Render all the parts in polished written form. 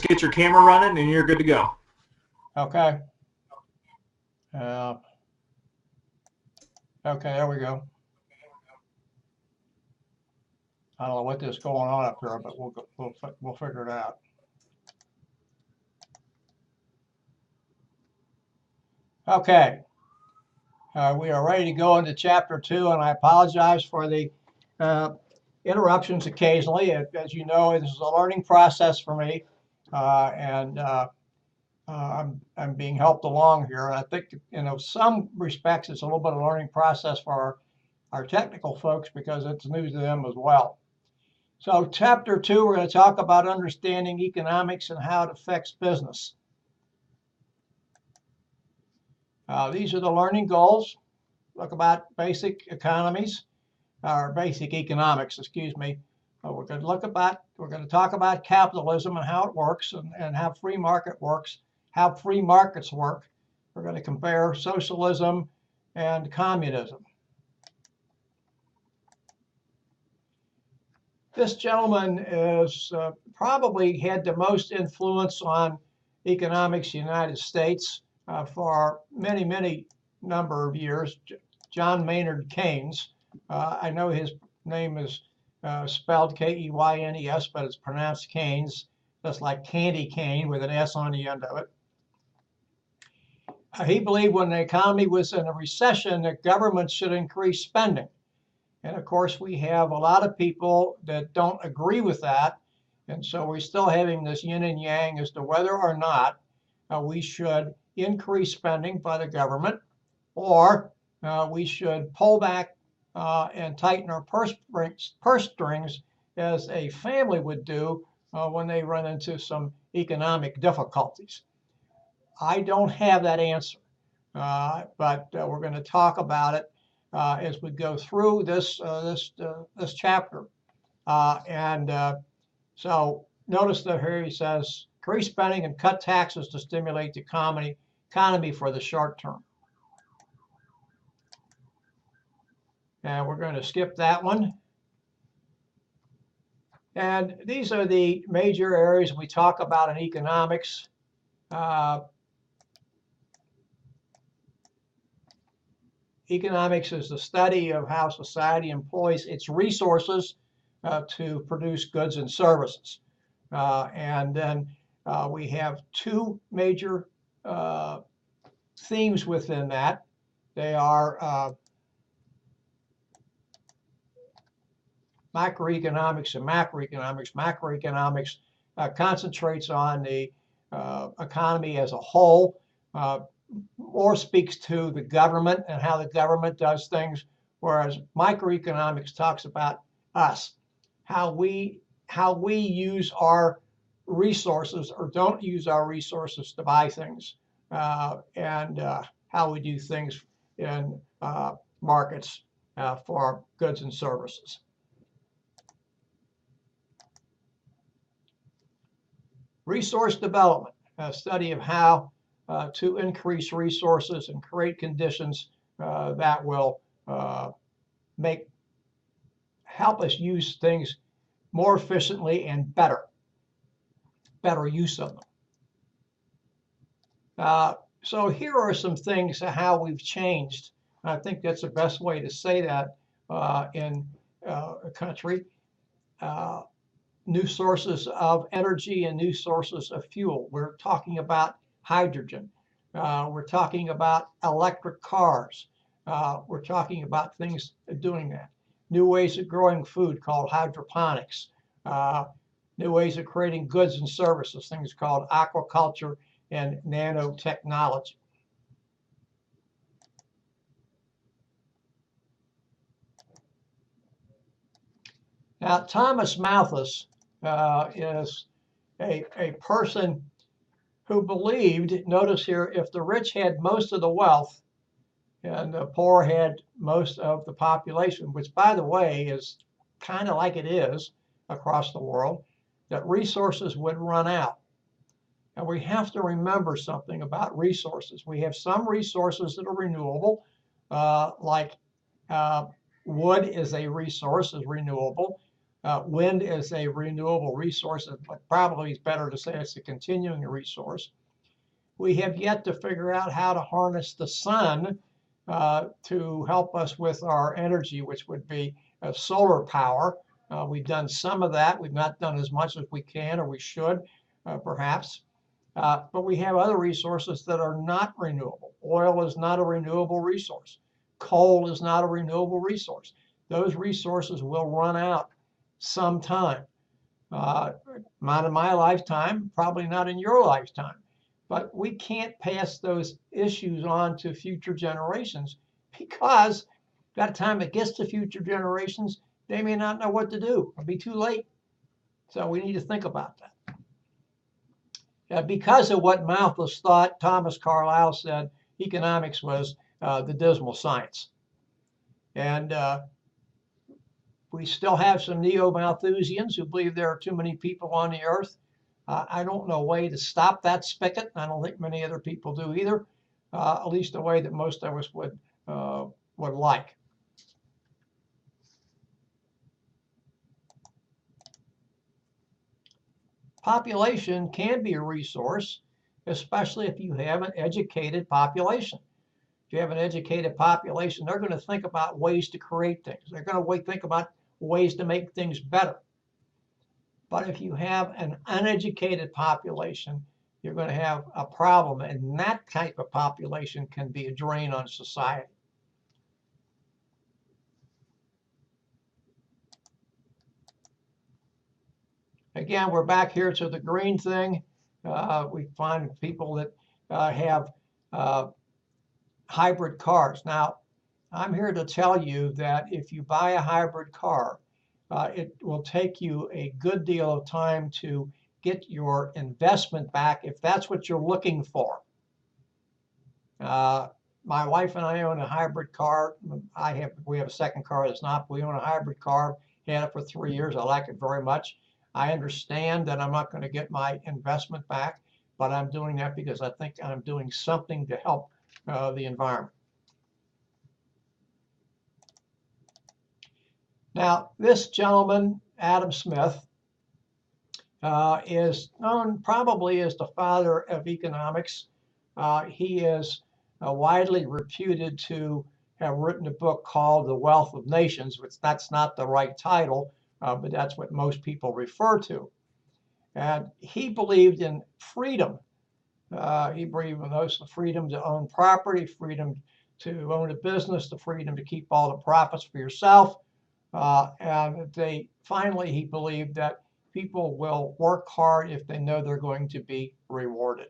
get your camera running and you're good to go. Okay. Okay, there we go. I don't know what is going on up here, but we'll figure it out. Okay. We are ready to go into chapter 2, and I apologize for the interruptions occasionally. As you know, this is a learning process for me, and I'm being helped along here. And I think, some respects, it's a little bit of a learning process for our technical folks because it's new to them as well. So chapter 2, we're going to talk about understanding economics and how it affects business. These are the learning goals. Look about basic economies, or basic economics, excuse me. We're going to talk about capitalism and how it works, and how free market works, how free markets work. We're going to compare socialism and communism. This gentleman is probably had the most influence on economics in the United States for many number of years. John Maynard Keynes. I know his name is spelled K-E-Y-N-E-S, but it's pronounced Keynes, just like candy cane with an S on the end of it. He believed when the economy was in a recession that government should increase spending. And of course, we have a lot of people that don't agree with that. And so we're still having this yin and yang as to whether or not we should increase spending by the government, or we should pull back and tighten our purse strings as a family would do when they run into some economic difficulties. I don't have that answer, but we're going to talk about it as we go through this chapter. So notice that here he says, increase spending and cut taxes to stimulate the economy for the short term. And we're going to skip that one. And these are the major areas we talk about in economics. Economics is the study of how society employs its resources to produce goods and services. And then we have two major themes within that. They are microeconomics and macroeconomics. Macroeconomics concentrates on the economy as a whole, or speaks to the government and how the government does things, whereas microeconomics talks about us, how we use our resources or don't use our resources to buy things, and how we do things in markets for goods and services. Resource development, a study of how to increase resources and create conditions that will help us use things more efficiently and better use of them. So here are some things how we've changed. I think that's the best way to say that in a country. New sources of energy and new sources of fuel. We're talking about hydrogen. We're talking about electric cars. We're talking about things doing that. New ways of growing food called hydroponics. New ways of creating goods and services, things called aquaculture and nanotechnology. Now, Thomas Malthus is a person who believed, notice here, if the rich had most of the wealth and the poor had most of the population, which, by the way, is kind of like it is across the world, that resources would run out. And we have to remember something about resources. We have some resources that are renewable, like wood is a resource, is renewable. Wind is a renewable resource, but probably it's better to say it's a continuing resource. We have yet to figure out how to harness the sun to help us with our energy, which would be solar power. We've done some of that. We've not done as much as we can or we should, perhaps. But we have other resources that are not renewable. Oil is not a renewable resource. Coal is not a renewable resource. Those resources will run out sometime. Not in my lifetime, probably not in your lifetime. But we can't pass those issues on to future generations because by the time it gets to future generations, they may not know what to do. It'll be too late. So we need to think about that. Because of what Malthus thought, Thomas Carlyle said economics was the dismal science. And we still have some neo-Malthusians who believe there are too many people on the earth. I don't know a way to stop that spigot. I don't think many other people do either, at least a way that most of us would like. Population can be a resource, especially if you have an educated population. If you have an educated population, they're going to think about ways to create things. They're going to think about ways to make things better. But if you have an uneducated population, you're going to have a problem, and that type of population can be a drain on society. Again, we're back here to the green thing. We find people that have hybrid cars. Now, I'm here to tell you that if you buy a hybrid car, it will take you a good deal of time to get your investment back if that's what you're looking for. My wife and I own a hybrid car. We have a second car that's not. We own a hybrid car. Had it for 3 years. I like it very much. I understand that I'm not going to get my investment back, but I'm doing that because I think I'm doing something to help the environment. Now, this gentleman, Adam Smith, is known probably as the father of economics. He is widely reputed to have written a book called The Wealth of Nations, which that's not the right title, but that's what most people refer to. And he believed in freedom. He believed in the freedom to own property, freedom to own a business, the freedom to keep all the profits for yourself. And finally, he believed that people will work hard if they know they're going to be rewarded.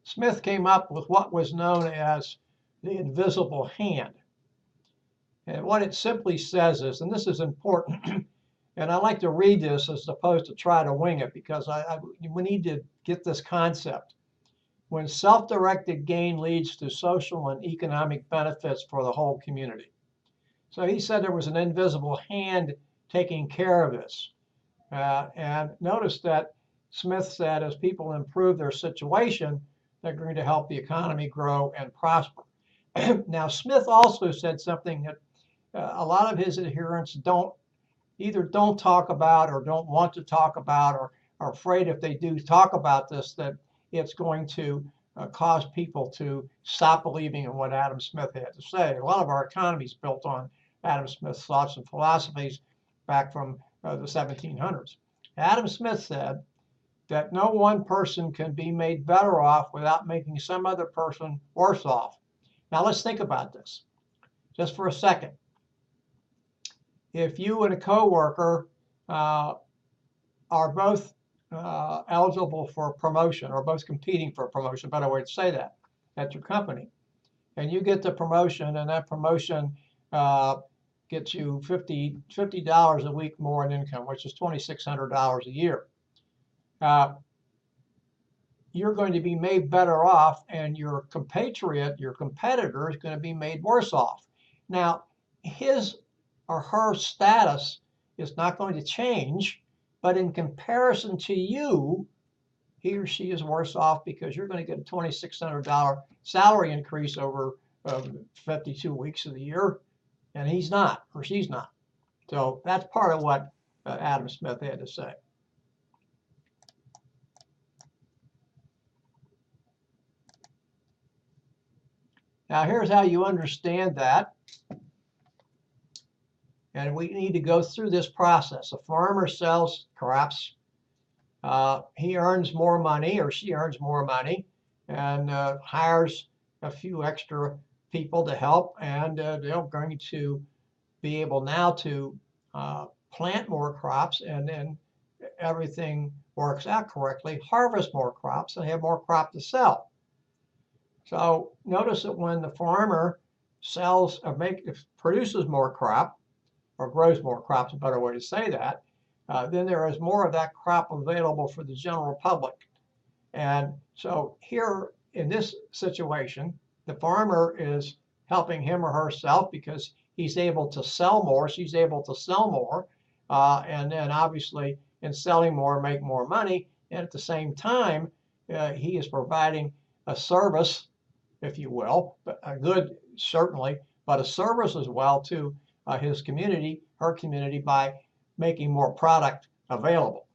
Smith came up with what was known as the invisible hand. And what it simply says is, and this is important, and I like to read this as opposed to try to wing it because we need to get this concept. When self-directed gain leads to social and economic benefits for the whole community. So he said there was an invisible hand taking care of this. And notice that Smith said as people improve their situation, they're going to help the economy grow and prosper. Now, Smith also said something that a lot of his adherents either don't talk about or don't want to talk about or are afraid if they do talk about this that it's going to cause people to stop believing in what Adam Smith had to say. A lot of our economy is built on Adam Smith's thoughts and philosophies back from the 1700s. Adam Smith said that no one person can be made better off without making some other person worse off. Now let's think about this just for a second. If you and a coworker are both eligible for promotion or both competing for a promotion, better way to say that, at your company, and you get the promotion and that promotion gets you $50 a week more in income, which is $2,600 a year. You're going to be made better off, and your compatriot, your competitor, is going to be made worse off. Now, his or her status is not going to change, but in comparison to you, he or she is worse off because you're going to get a $2,600 salary increase over 52 weeks of the year, and he's not, or she's not. So that's part of what Adam Smith had to say. Now, here's how you understand that. And we need to go through this process. A farmer sells crops. He earns more money, or she earns more money, and hires a few extra people to help, and they're going to be able now to plant more crops, and then everything works out correctly, harvest more crops, and have more crop to sell. So notice that when the farmer sells or produces more crop, or grows more crops, a better way to say that, then there is more of that crop available for the general public. And so here in this situation, the farmer is helping him or herself because he's able to sell more, she's able to sell more, and then obviously in selling more, make more money. And at the same time, he is providing a service, if you will, but a good certainly, but a service as well to his community, her community, by making more product available.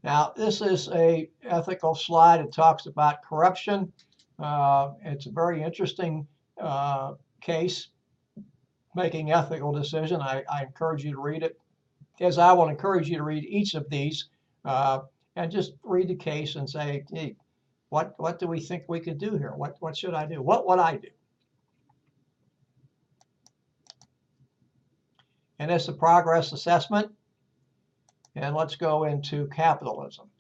Now, this is an ethical slide. It talks about corruption. It's a very interesting case, making ethical decision. I encourage you to read it, as I will encourage you to read each of these, and just read the case and say, hey, what do we think we could do here? What should I do? What would I do? And it's a progress assessment. And let's go into capitalism.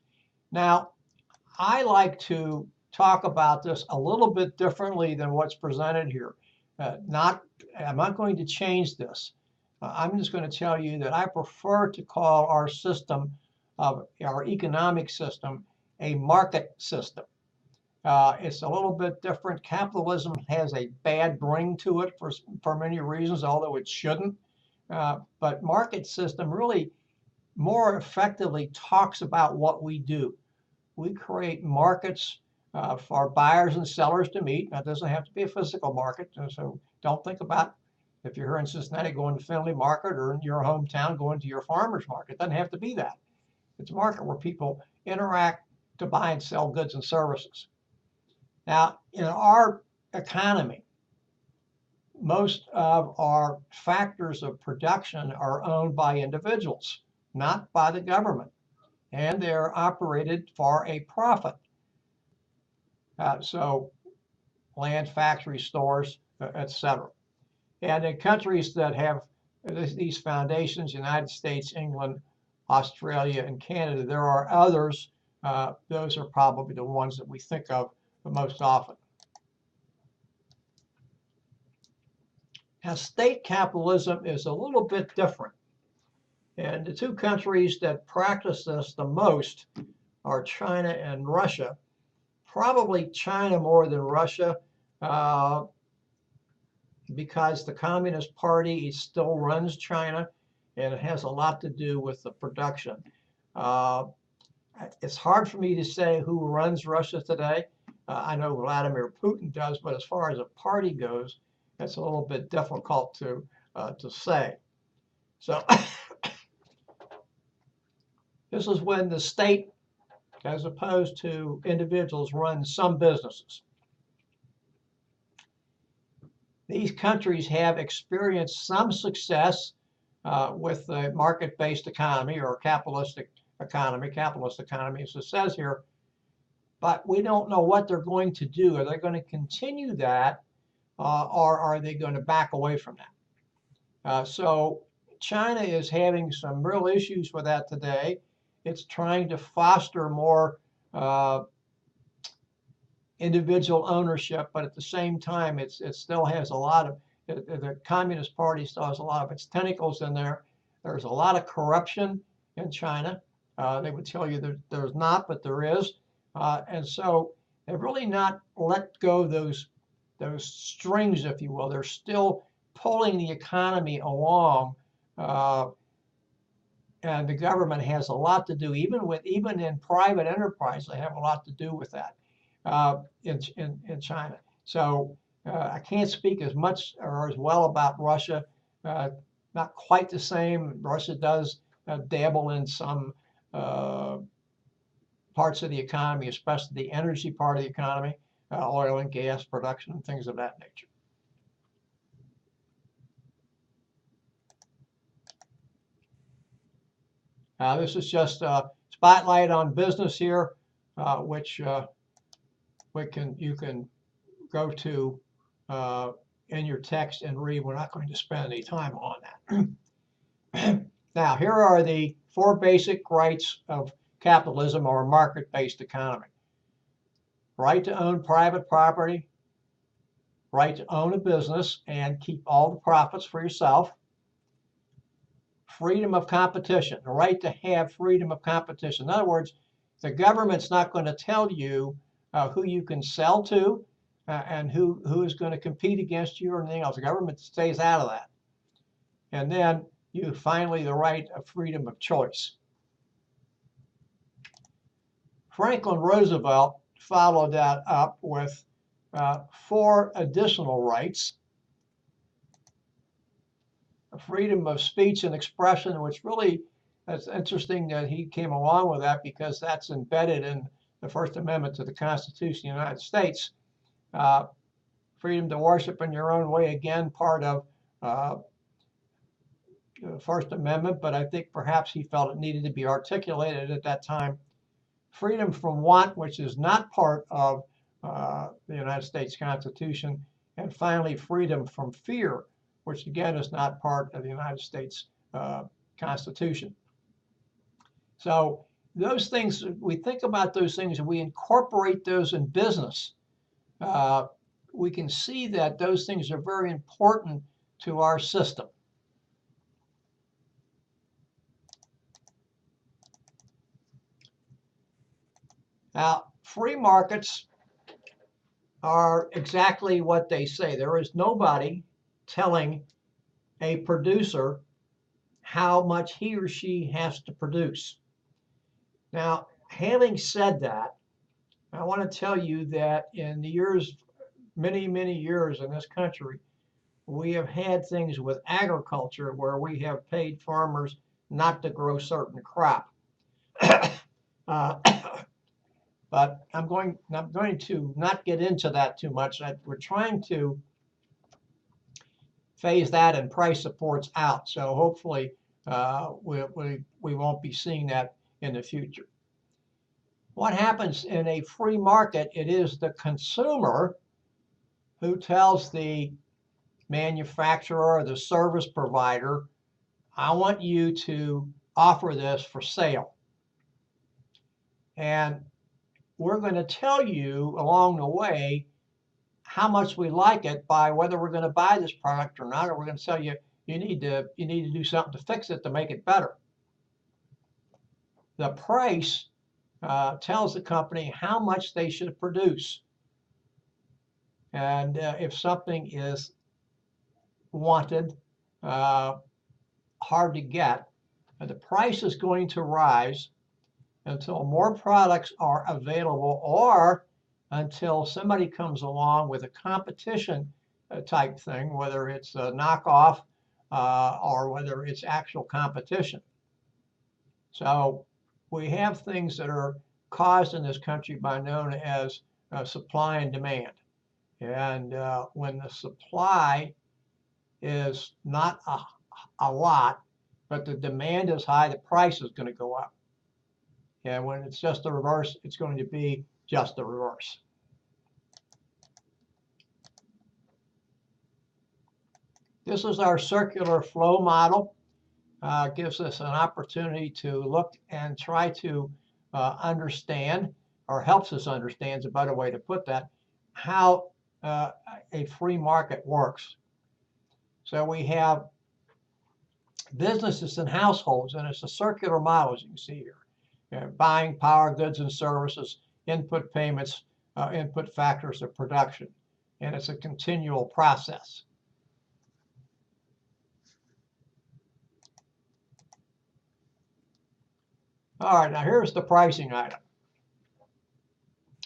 Now, I like to talk about this a little bit differently than what's presented here. I'm not going to change this. I'm just going to tell you that I prefer to call our system, our economic system, a market system. It's a little bit different. Capitalism has a bad ring to it for many reasons, although it shouldn't. But market system really more effectively talks about what we do. We create markets for buyers and sellers to meet. Now, it doesn't have to be a physical market, so don't think about, if you're here in Cincinnati, going to Findlay Market, or in your hometown going to your farmer's market. It doesn't have to be that. It's a market where people interact to buy and sell goods and services. Now, in our economy, most of our factors of production are owned by individuals, not by the government, and they're operated for a profit. So land, factories, stores, etc. And in countries that have these foundations, United States, England, Australia, and Canada, there are others. Those are probably the ones that we think of the most often. Now, state capitalism is a little bit different. And the two countries that practice this the most are China and Russia. Probably China more than Russia, because the Communist Party still runs China, and it has a lot to do with the production. It's hard for me to say who runs Russia today. I know Vladimir Putin does, but as far as a party goes, it's a little bit difficult to say. So this is when the state, as opposed to individuals, run some businesses. These countries have experienced some success with the market-based economy, or capitalistic economy, as it says here, but we don't know what they're going to do. Are they going to continue that, or are they going to back away from that? So China is having some real issues with that today. It's trying to foster more individual ownership, but at the same time, it still has a lot of, the Communist Party still has a lot of its tentacles in there. There's a lot of corruption in China. They would tell you that there's not, but there is. And so they've really not let go those strings, if you will. They're still pulling the economy along, and the government has a lot to do, even in private enterprise, they have a lot to do with that in China. So I can't speak as much or as well about Russia. Not quite the same. Russia does dabble in some parts of the economy, especially the energy part of the economy, oil and gas production and things of that nature. This is just a spotlight on business here, which you can go to in your text and read. We're not going to spend any time on that. Now, here are the 4 basic rights of capitalism or a market-based economy. Right to own private property, right to own a business and keep all the profits for yourself, freedom of competition, the right to have freedom of competition. In other words, the government's not going to tell you who you can sell to and who is going to compete against you or anything else. The government stays out of that. And then you finally the right of freedom of choice. Franklin Roosevelt followed that up with 4 additional rights. Freedom of speech and expression, which really, that's interesting that he came along with that because that's embedded in the First Amendment to the Constitution of the United States. Freedom to worship in your own way, again, part of the First Amendment, but I think perhaps he felt it needed to be articulated at that time. Freedom from want, which is not part of the United States Constitution. And finally, freedom from fear, which again is not part of the United States Constitution. So those things, we think about those things and we incorporate those in business. We can see that those things are very important to our system. Now, free markets are exactly what they say. There is nobody telling a producer how much he or she has to produce. Now, having said that, I want to tell you that in the years, many, many years in this country, we have had things with agriculture where we have paid farmers not to grow certain crop. But I'm going to not get into that too much. We're trying to phase that and price supports out. So hopefully we won't be seeing that in the future. What happens in a free market? It is the consumer who tells the manufacturer or the service provider, I want you to offer this for sale. And we're going to tell you along the way how much we like it by whether we're going to buy this product or not, or we're going to tell you you need to do something to fix it to make it better. The price tells the company how much they should produce. And if something is wanted, hard to get, the price is going to rise until more products are available or until somebody comes along with a competition type thing, whether it's a knockoff or whether it's actual competition. So we have things that are caused in this country by known as supply and demand. And when the supply is not a lot, but the demand is high, the price is going to go up. And when it's just the reverse, it's going to be just the reverse. This is our circular flow model. Gives us an opportunity to look and try to understand, or helps us understand, is a better way to put that, how a free market works. So we have businesses and households, and it's a circular model, as you can see here. Buying power, goods, and services, input payments, input factors of production. And it's a continual process. All right, now here's the pricing item.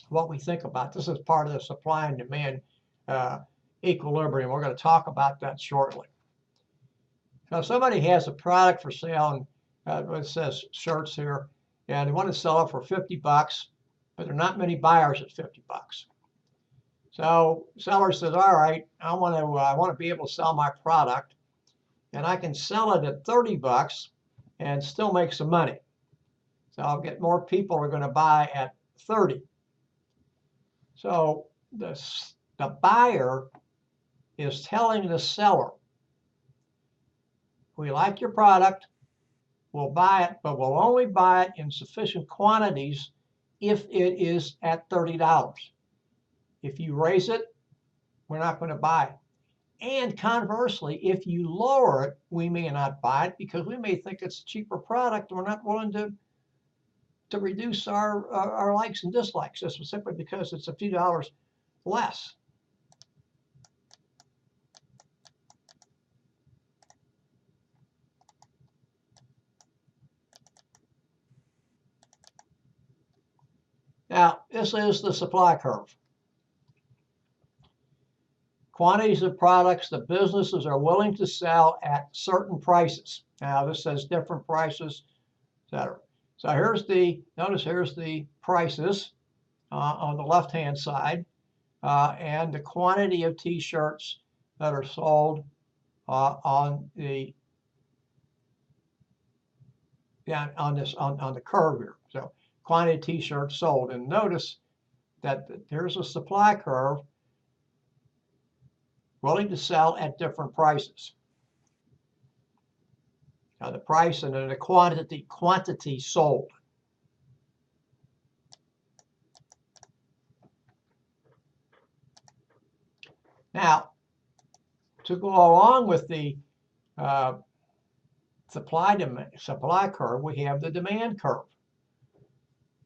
What we think about. This is part of the supply and demand equilibrium. We're going to talk about that shortly. Now, somebody has a product for sale, and it says shirts here, and they want to sell it for 50 bucks, but there are not many buyers at 50 bucks. So seller says, all right, I want to be able to sell my product, and I can sell it at 30 bucks and still make some money. So I'll get more people are going to buy at 30. So the buyer is telling the seller, we like your product, we'll buy it, but we'll only buy it in sufficient quantities if it is at $30. If you raise it, we're not going to buy it. And conversely, if you lower it, we may not buy it because we may think it's a cheaper product and we're not willing to reduce our likes and dislikes just simply because it's a few dollars less. Now, this is the supply curve. Quantities of products the businesses are willing to sell at certain prices. Now, this says different prices, etc. So notice here's the prices on the left-hand side, and the quantity of T-shirts that are sold on the curve here. So quantity of T-shirts sold, and notice that here's a supply curve willing to sell at different prices. Now the price and then the quantity sold. Now, to go along with the supply curve, we have the demand curve.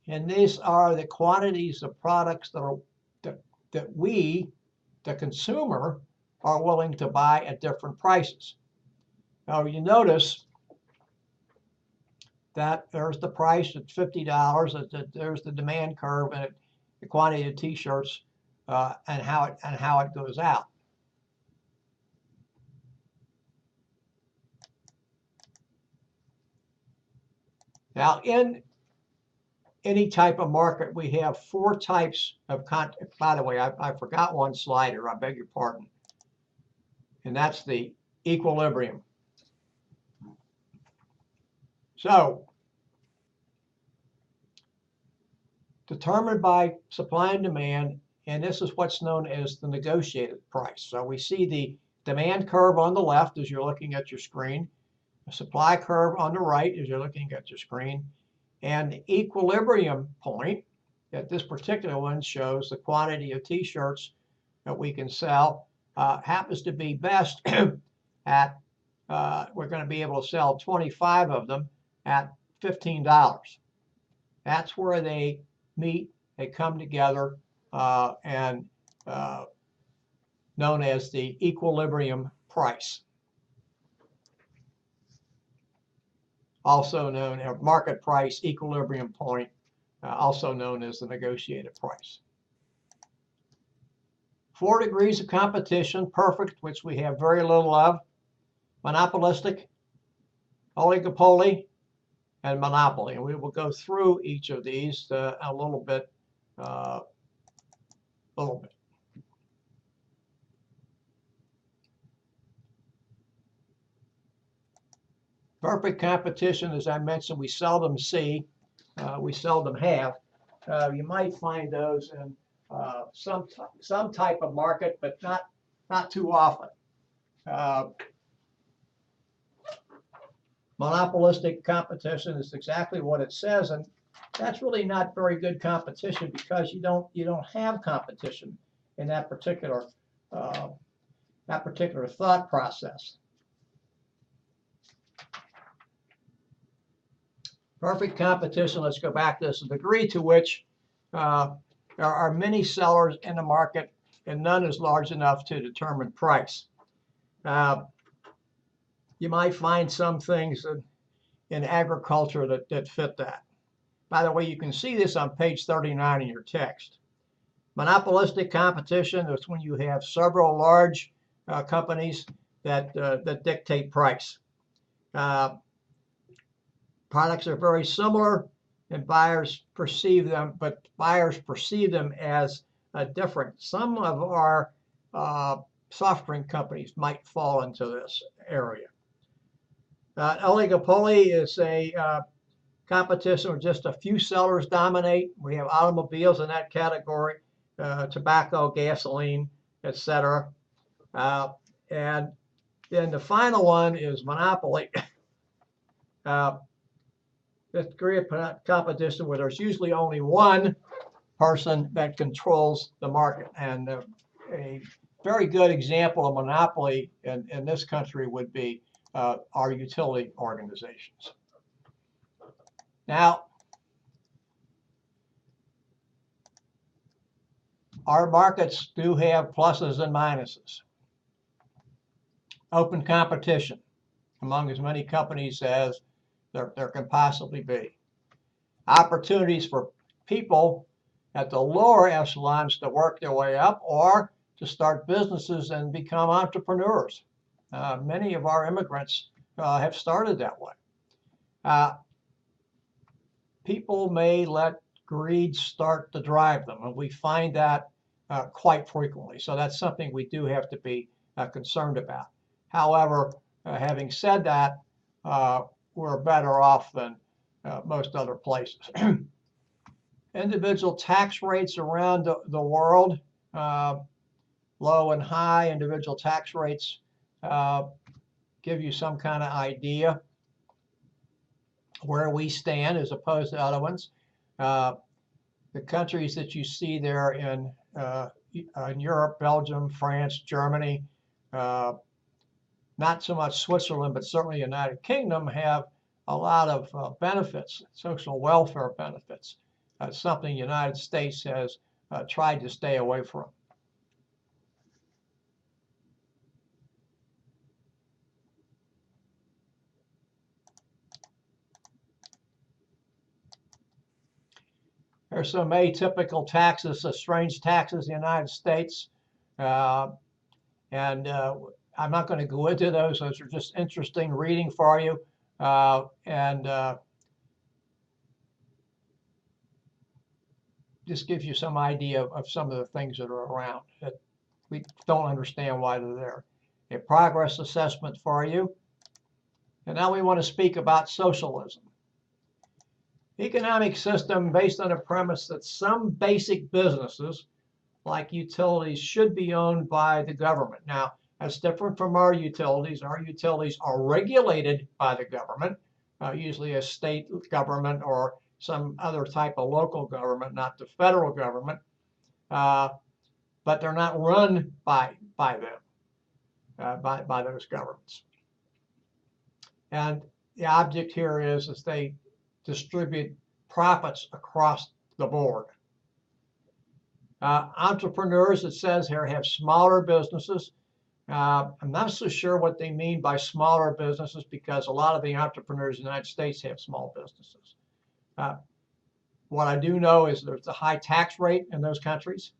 And these are the quantities of products that we, the consumer, are willing to buy at different prices. Now you notice that there's the price at $50. There's the demand curve and the quantity of T-shirts and how it goes out. Now, in any type of market, we have four types of content. By the way, I forgot one slider. I beg your pardon. And that's the equilibrium. So, determined by supply and demand, and this is what's known as the negotiated price. So we see the demand curve on the left as you're looking at your screen, the supply curve on the right as you're looking at your screen, and the equilibrium point, that this particular one shows the quantity of T-shirts that we can sell, happens to be best at, we're going to be able to sell 25 of them at $15. That's where they meet, they come together, and known as the equilibrium price. Also known as market price, equilibrium point, also known as the negotiated price. 4 degrees of competition: perfect, which we have very little of; monopolistic, oligopoly, and monopoly. And we will go through each of these a little bit. Perfect competition, as I mentioned, we seldom see. We seldom have. You might find those in some type of market, but not too often. Monopolistic competition is exactly what it says, and that's really not very good competition because you don't have competition in that particular thought process. Perfect competition, let's go back to this, the degree to which there are many sellers in the market and none is large enough to determine price. You might find some things in agriculture that fit that. By the way, you can see this on page 39 in your text. Monopolistic competition is when you have several large companies that dictate price. Products are very similar, and buyers perceive them, but buyers perceive them as different. Some of our soft drink companies might fall into this area. Oligopoly is a competition where just a few sellers dominate. We have automobiles in that category, tobacco, gasoline, etc. And then the final one is monopoly. This degree of competition where there's usually only one person that controls the market. And a very good example of monopoly in this country would be our utility organizations. Now, our markets do have pluses and minuses. Open competition among as many companies as there can possibly be. Opportunities for people at the lower echelons to work their way up or to start businesses and become entrepreneurs. Many of our immigrants have started that way. People may let greed start to drive them, and we find that quite frequently. So that's something we do have to be concerned about. However, having said that, we're better off than most other places. Individual tax rates around the world, low and high individual tax rates give you some kind of idea where we stand as opposed to other ones. The countries that you see there in Europe, Belgium, France, Germany, not so much Switzerland, but certainly the United Kingdom have a lot of benefits, social welfare benefits. Something the United States has tried to stay away from. There's some atypical taxes, strange taxes in the United States. I'm not going to go into those. Those are just interesting reading for you. Just gives you some idea of some of the things that are around that we don't understand why they're there. A progress assessment for you. And now we want to speak about socialism. Economic system based on a premise that some basic businesses, like utilities, should be owned by the government. Now, that's different from our utilities. Our utilities are regulated by the government, usually a state government or some other type of local government, not the federal government. But they're not run by them, by those governments. And the object here is they distribute profits across the board. Entrepreneurs, it says here, have smaller businesses. I'm not so sure what they mean by smaller businesses because a lot of the entrepreneurs in the United States have small businesses. What I do know is there's a high tax rate in those countries,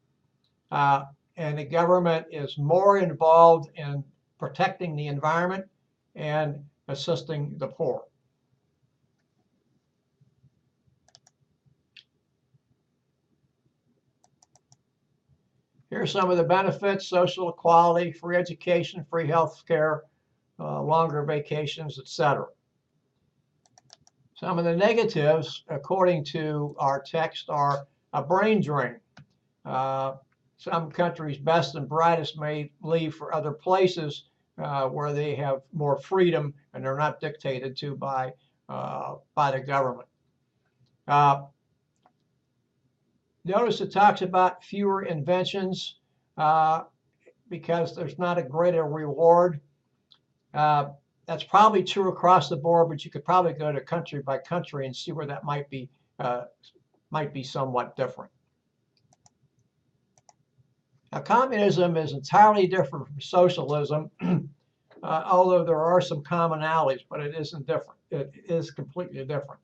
and the government is more involved in protecting the environment and assisting the poor. Here's some of the benefits: social equality, free education, free health care, longer vacations, etc. Some of the negatives, according to our text, are a brain drain. Some countries' best and brightest may leave for other places where they have more freedom and they're not dictated to by the government. Notice it talks about fewer inventions because there's not a greater reward. That's probably true across the board, but you could probably go to country by country and see where that might be somewhat different. Now, communism is entirely different from socialism, although there are some commonalities, but it isn't different. It is completely different.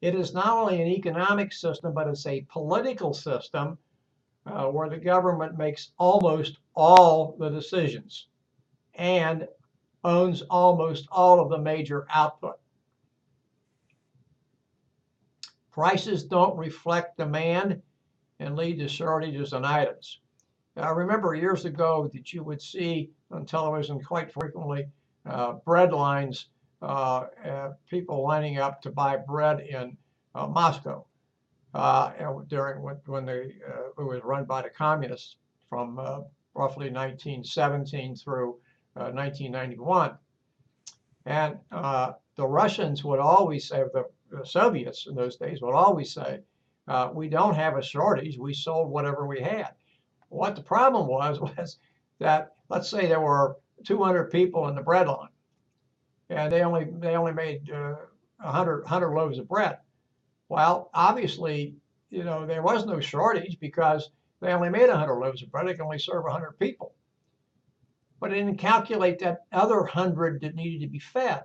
It is not only an economic system, but it's a political system where the government makes almost all the decisions and owns almost all of the major output. Prices don't reflect demand and lead to shortages in items. I remember years ago that you would see on television quite frequently bread lines, people lining up to buy bread in Moscow during when it was run by the communists from roughly 1917 through 1991. And the Russians would always say, the Soviets in those days would always say, we don't have a shortage, we sold whatever we had. What the problem was that, let's say there were 200 people in the bread line, and they only made 100 loaves of bread. Well, obviously, there was no shortage because they only made 100 loaves of bread. They could only serve 100 people. But it didn't calculate that other 100 that needed to be fed.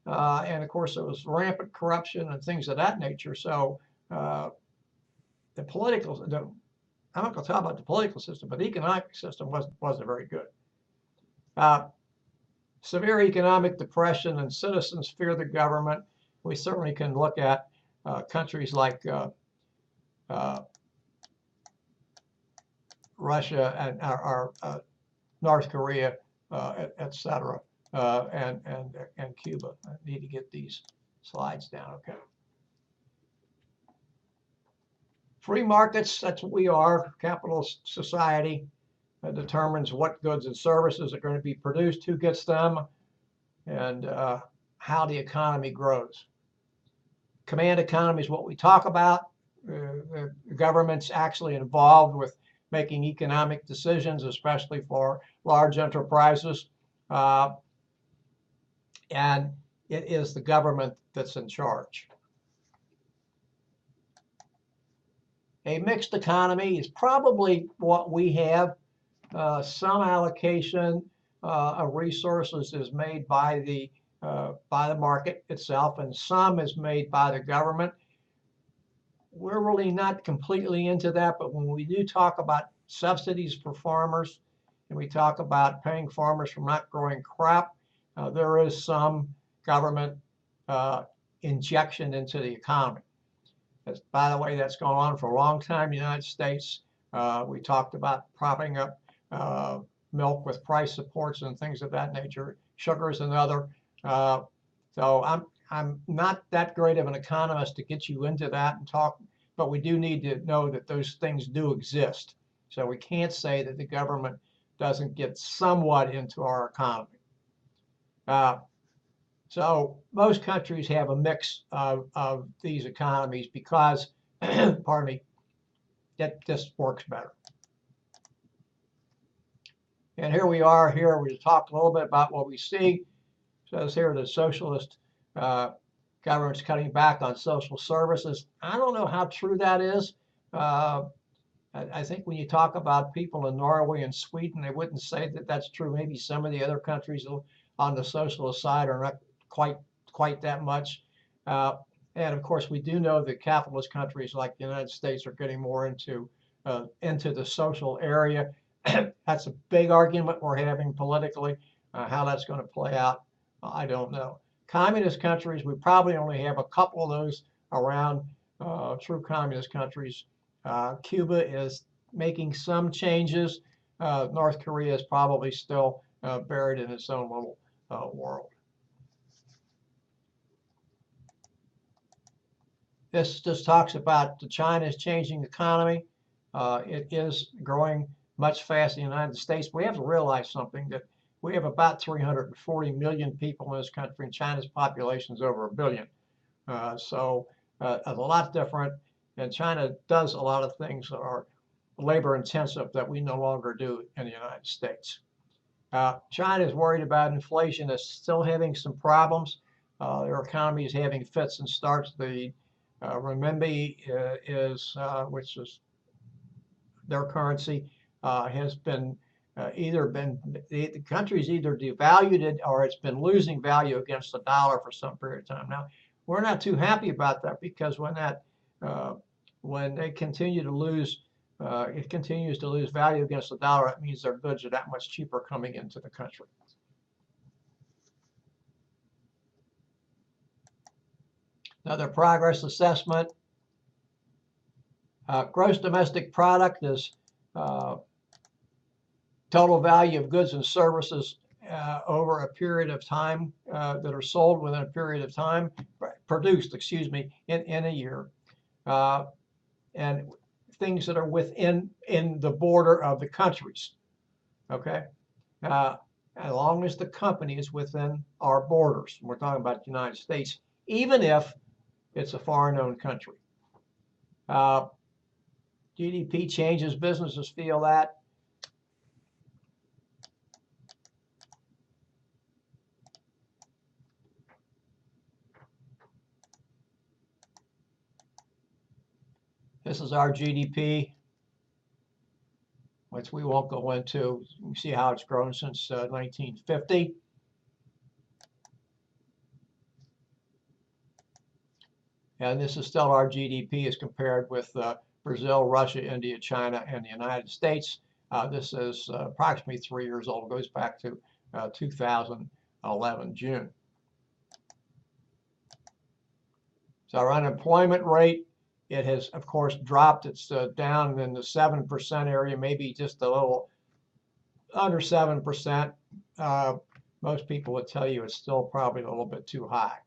And of course, there was rampant corruption and things of that nature. So I'm not going to talk about the political system, but the economic system wasn't very good. Severe economic depression and citizens fear the government. We certainly can look at countries like Russia and our North Korea, etc., and Cuba. I need to get these slides down. Okay. Free markets, that's what we are. Capitalist society determines what goods and services are going to be produced, who gets them, and how the economy grows. Command economy is what we talk about. The government's actually involved with making economic decisions, especially for large enterprises. And it is the government that's in charge. A mixed economy is probably what we have. Some allocation of resources is made by the market itself, and some is made by the government. We're really not completely into that, but when we do talk about subsidies for farmers, and we talk about paying farmers for not growing crop, there is some government injection into the economy. By the way, that's gone on for a long time in the United States. We talked about propping up milk with price supports and things of that nature. Sugar is another. So I'm not that great of an economist to get you into that and talk, but we do need to know that those things do exist. So we can't say that the government doesn't get somewhat into our economy. So most countries have a mix of these economies because, pardon me, that just works better. And here we are. Here we talk a little bit about what we see. It says here the socialist government's cutting back on social services. I don't know how true that is. I think when you talk about people in Norway and Sweden, they wouldn't say that that's true. Maybe some of the other countries on the socialist side are not quite that much. And of course, we do know that capitalist countries like the United States are getting more into the social area. That's a big argument we're having politically. How that's going to play out, I don't know. Communist countries, we probably only have a couple of those around, true communist countries. Cuba is making some changes. North Korea is probably still buried in its own little world. This just talks about China's changing economy. It is growing much faster in the United States. We have to realize something, that we have about 340 million people in this country, and China's population is over 1 billion. So it's a lot different, and China does a lot of things that are labor intensive that we no longer do in the United States. China is worried about inflation. It's still having some problems. Their economy is having fits and starts. The renminbi which is their currency, has been the country's either devalued it or it's been losing value against the dollar for some period of time. Now, we're not too happy about that, because when they continue to lose, it continues to lose value against the dollar, that means their goods are that much cheaper coming into the country. Another progress assessment. Gross domestic product is total value of goods and services over a period of time that are sold within a period of time, produced, excuse me, in a year, and things that are within the border of the countries. Okay, as long as the company is within our borders, we're talking about the United States, even if it's a foreign-owned country. GDP changes, businesses feel that. This is our GDP, which we won't go into. You see how it's grown since 1950. And this is still our GDP as compared with Brazil, Russia, India, China, and the United States. This is approximately 3 years old. It goes back to 2011, June. So our unemployment rate, it has, of course, dropped. It's down in the 7% area, maybe just a little under 7%. Most people would tell you it's still probably a little bit too high.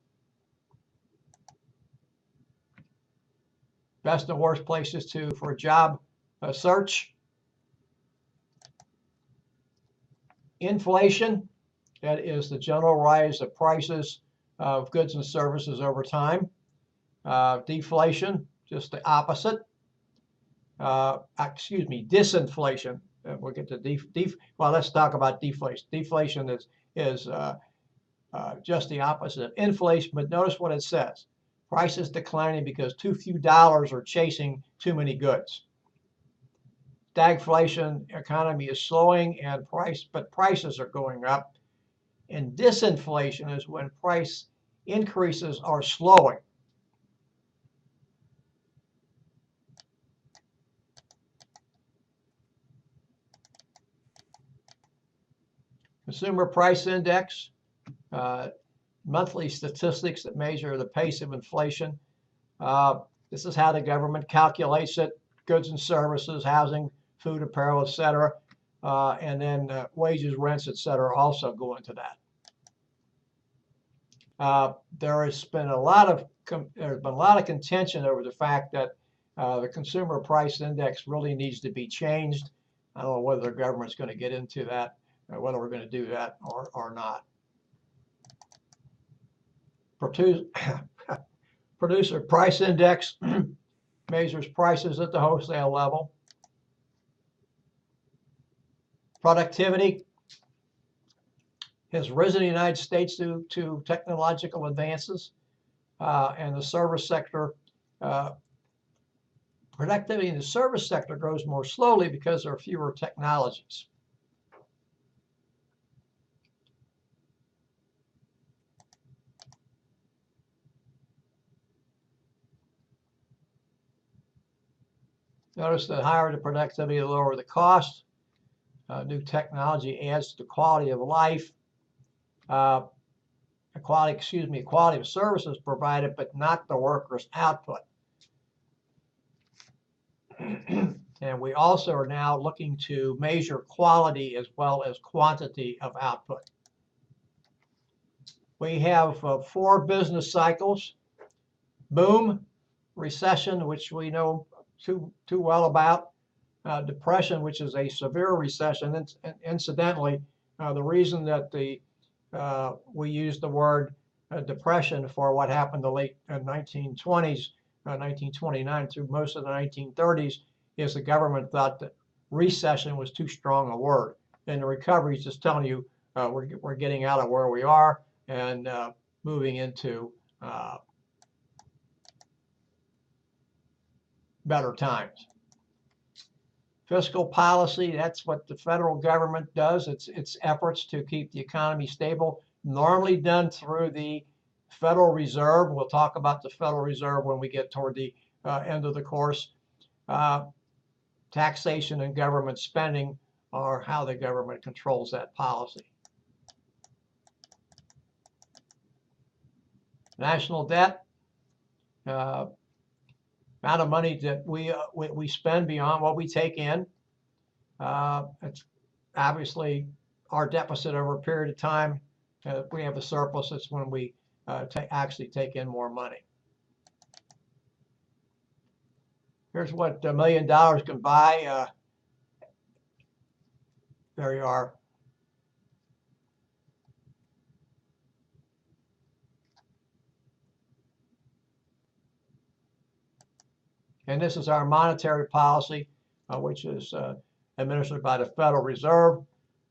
Best and worst places for a job search. Inflation, that is the general rise of prices of goods and services over time. Deflation, just the opposite. Excuse me, disinflation. We'll get to well, let's talk about deflation. Deflation is just the opposite of inflation, but notice what it says. Prices declining because too few dollars are chasing too many goods. Stagflation, economy is slowing but prices are going up. And disinflation is when price increases are slowing. Consumer Price Index, monthly statistics that measure the pace of inflation. This is how the government calculates it: goods and services, housing, food, apparel, etc. And then wages, rents, etc. also go into that. There's been a lot of contention over the fact that the Consumer Price Index really needs to be changed. I don't know whether the government's going to get into that, whether we're going to do that or not. Producer Price Index measures prices at the wholesale level. Productivity has risen in the United States due to technological advances, and the service sector, productivity in the service sector grows more slowly because there are fewer technologies. Notice that higher the productivity, the lower the cost. New technology adds to the quality of life. Quality of services provided, but not the worker's output. And we also are now looking to measure quality as well as quantity of output. We have 4 business cycles: boom, recession, which we know too well about, depression, which is a severe recession. And incidentally, the reason that we use the word depression for what happened in the late 1920s, 1929 through most of the 1930s, is the government thought that recession was too strong a word. And the recovery is just telling you we're getting out of where we are and moving into better times. Fiscal policy, that's what the federal government does. It's efforts to keep the economy stable, normally done through the Federal Reserve, we'll talk about the Federal Reserve when we get toward the end of the course. Taxation and government spending, or how the government controls that policy. National debt, amount of money that we spend beyond what we take in. It's obviously our deficit over a period of time. If we have a surplus, it's when we actually take in more money. Here's what $1 million can buy. There you are. And this is our monetary policy, which is administered by the Federal Reserve.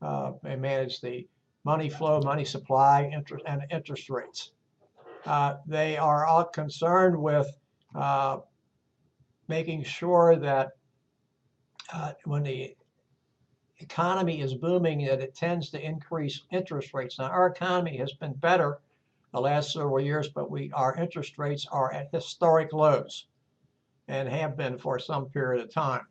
They manage the money flow, money supply, interest rates. They are all concerned with making sure that when the economy is booming, that it tends to increase interest rates. Now, our economy has been better the last several years, but our interest rates are at historic lows and have been for some period of time.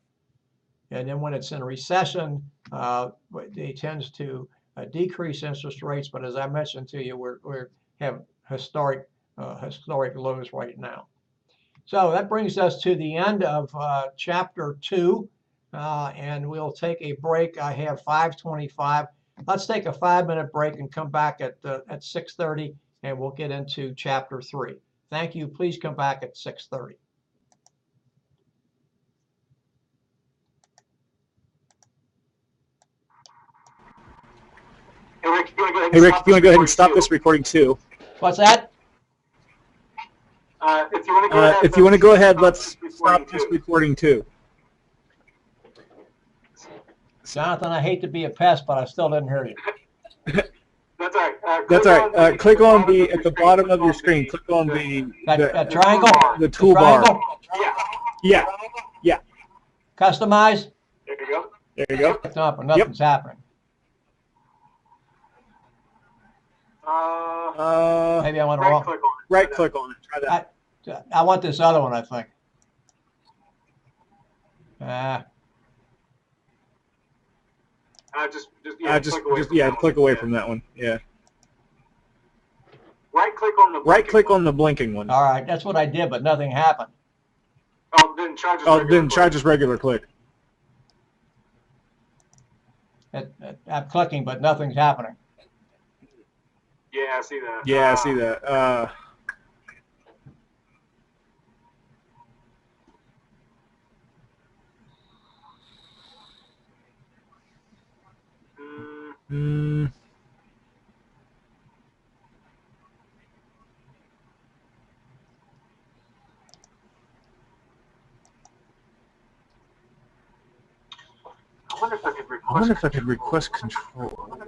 And then when it's in a recession, it tends to decrease interest rates. But as I mentioned to you, we have historic lows right now. So that brings us to the end of chapter 2, and we'll take a break. I have 5:25. Let's take a 5-minute break and come back at 6:30, and we'll get into chapter 3. Thank you. Please come back at 6:30. Hey, Rick, you want to go ahead and stop this recording too? What's that? If you want to go ahead, let's stop this recording too. Jonathan, I hate to be a pest, but I still didn't hear you. That's all right. That's all right. Click on at the bottom of your screen. Click on the triangle, the toolbar. Yeah. Customize. There you go. There you go. It's up and nothing's happening. Maybe I want to right click on it. Try that. I want this other one, I think. Click away from that one. Yeah. Right click on the blinking one. All right, that's what I did, but nothing happened. Oh, then try just regular click. I'm clicking, but nothing's happening. Yeah, I see that. Yeah, I see that. I wonder if I could request control.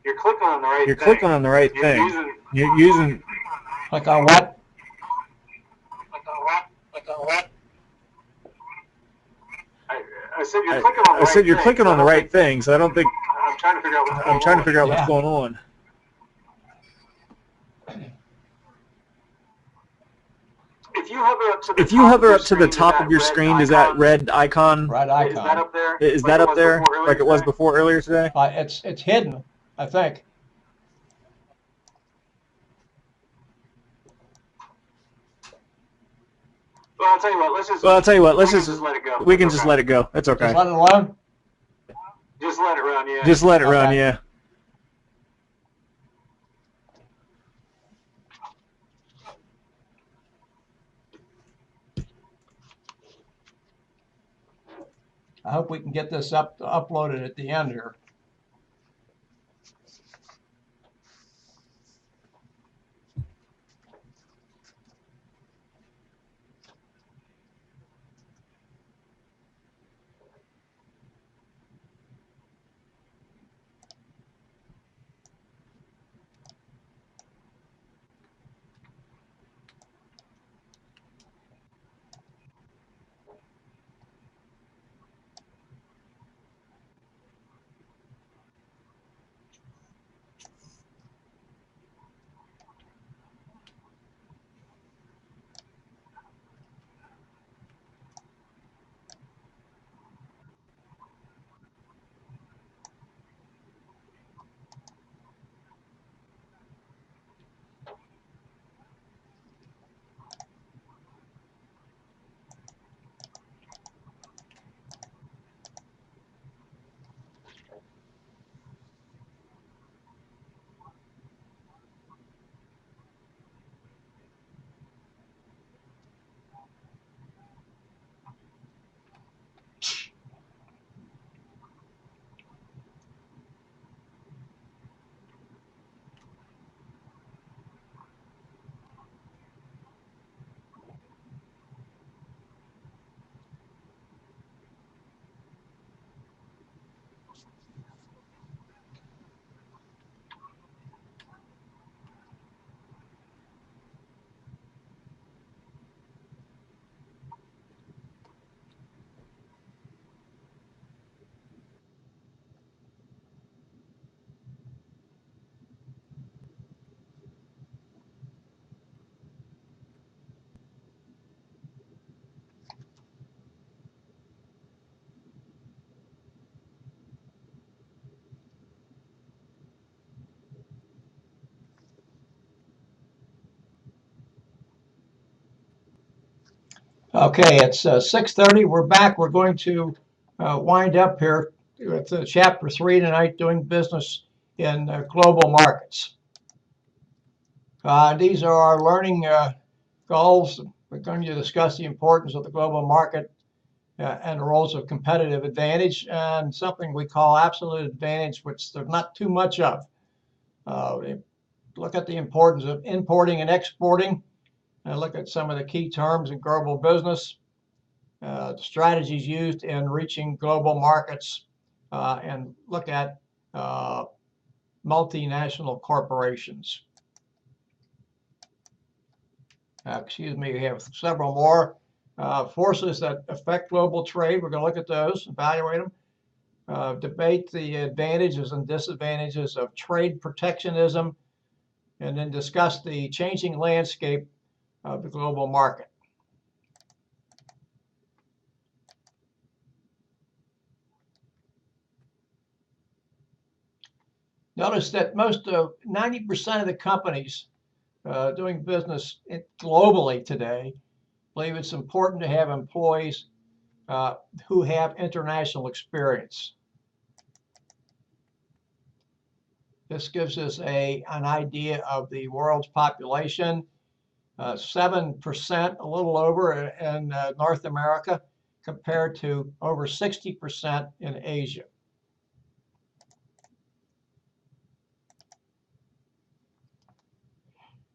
You're clicking on the right You're thing. clicking on the right thing. You're using. Click on what? I said you're clicking on the right thing. I said you're clicking on the right thing, so I don't think. I'm trying to figure out what's going on. If you hover up to the top of your screen, does that red icon? Red icon. Is that up there? Is that up there like it was before earlier today? It's hidden, I think. Well, I'll tell you what. Let's just let it go. We can just let it go. It's okay. Just let it run. Just let it run. Yeah. Just let it run. Yeah. I hope we can get this uploaded at the end here. Okay, it's 6:30. We're back. We're going to wind up here with chapter 3 tonight, doing business in global markets. These are our learning goals. We're going to discuss the importance of the global market and the roles of competitive advantage and something we call absolute advantage, which there's not too much of. Look at the importance of importing and exporting, and look at some of the key terms in global business. The strategies used in reaching global markets, and look at multinational corporations. Excuse me, we have several more forces that affect global trade. We're going to look at those, evaluate them, debate the advantages and disadvantages of trade protectionism, and then discuss the changing landscape of the global market. Notice that most of 90% of the companies doing business globally today believe it's important to have employees who have international experience. This gives us an idea of the world's population. 7%, a little over in North America, compared to over 60% in Asia.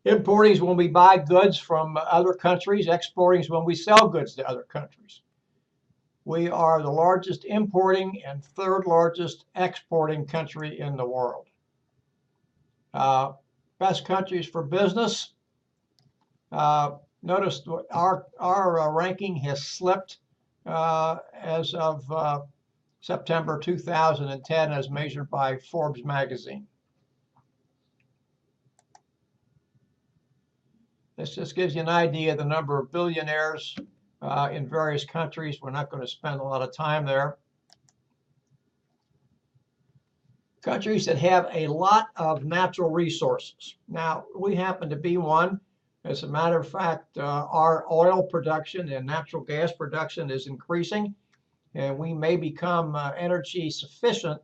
Importing is when we buy goods from other countries. Exporting is when we sell goods to other countries. We are the largest importing and third largest exporting country in the world. Best countries for business. Notice our ranking has slipped as of September 2010 as measured by Forbes magazine. This just gives you an idea of the number of billionaires in various countries. We're not going to spend a lot of time there. Countries that have a lot of natural resources. Now, we happen to be one. As a matter of fact, our oil production and natural gas production is increasing, and we may become energy sufficient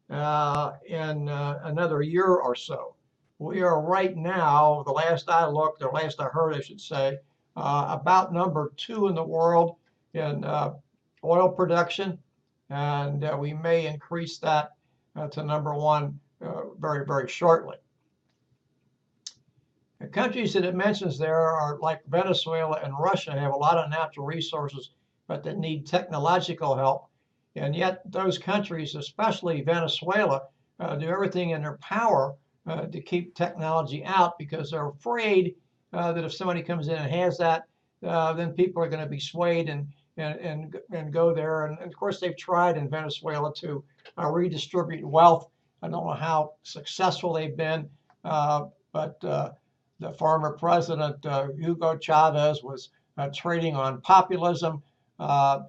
in another year or so. We are right now, the last I looked, or last I heard, I should say, about number 2 in the world in oil production, and we may increase that to number 1 very, very shortly. The countries that it mentions there are like Venezuela and Russia, have a lot of natural resources, but that need technological help. And yet those countries, especially Venezuela, do everything in their power to keep technology out, because they're afraid that if somebody comes in and has that, then people are going to be swayed and go there. And of course, they've tried in Venezuela to redistribute wealth. I don't know how successful they've been, but the former president, Hugo Chavez, was trading on populism.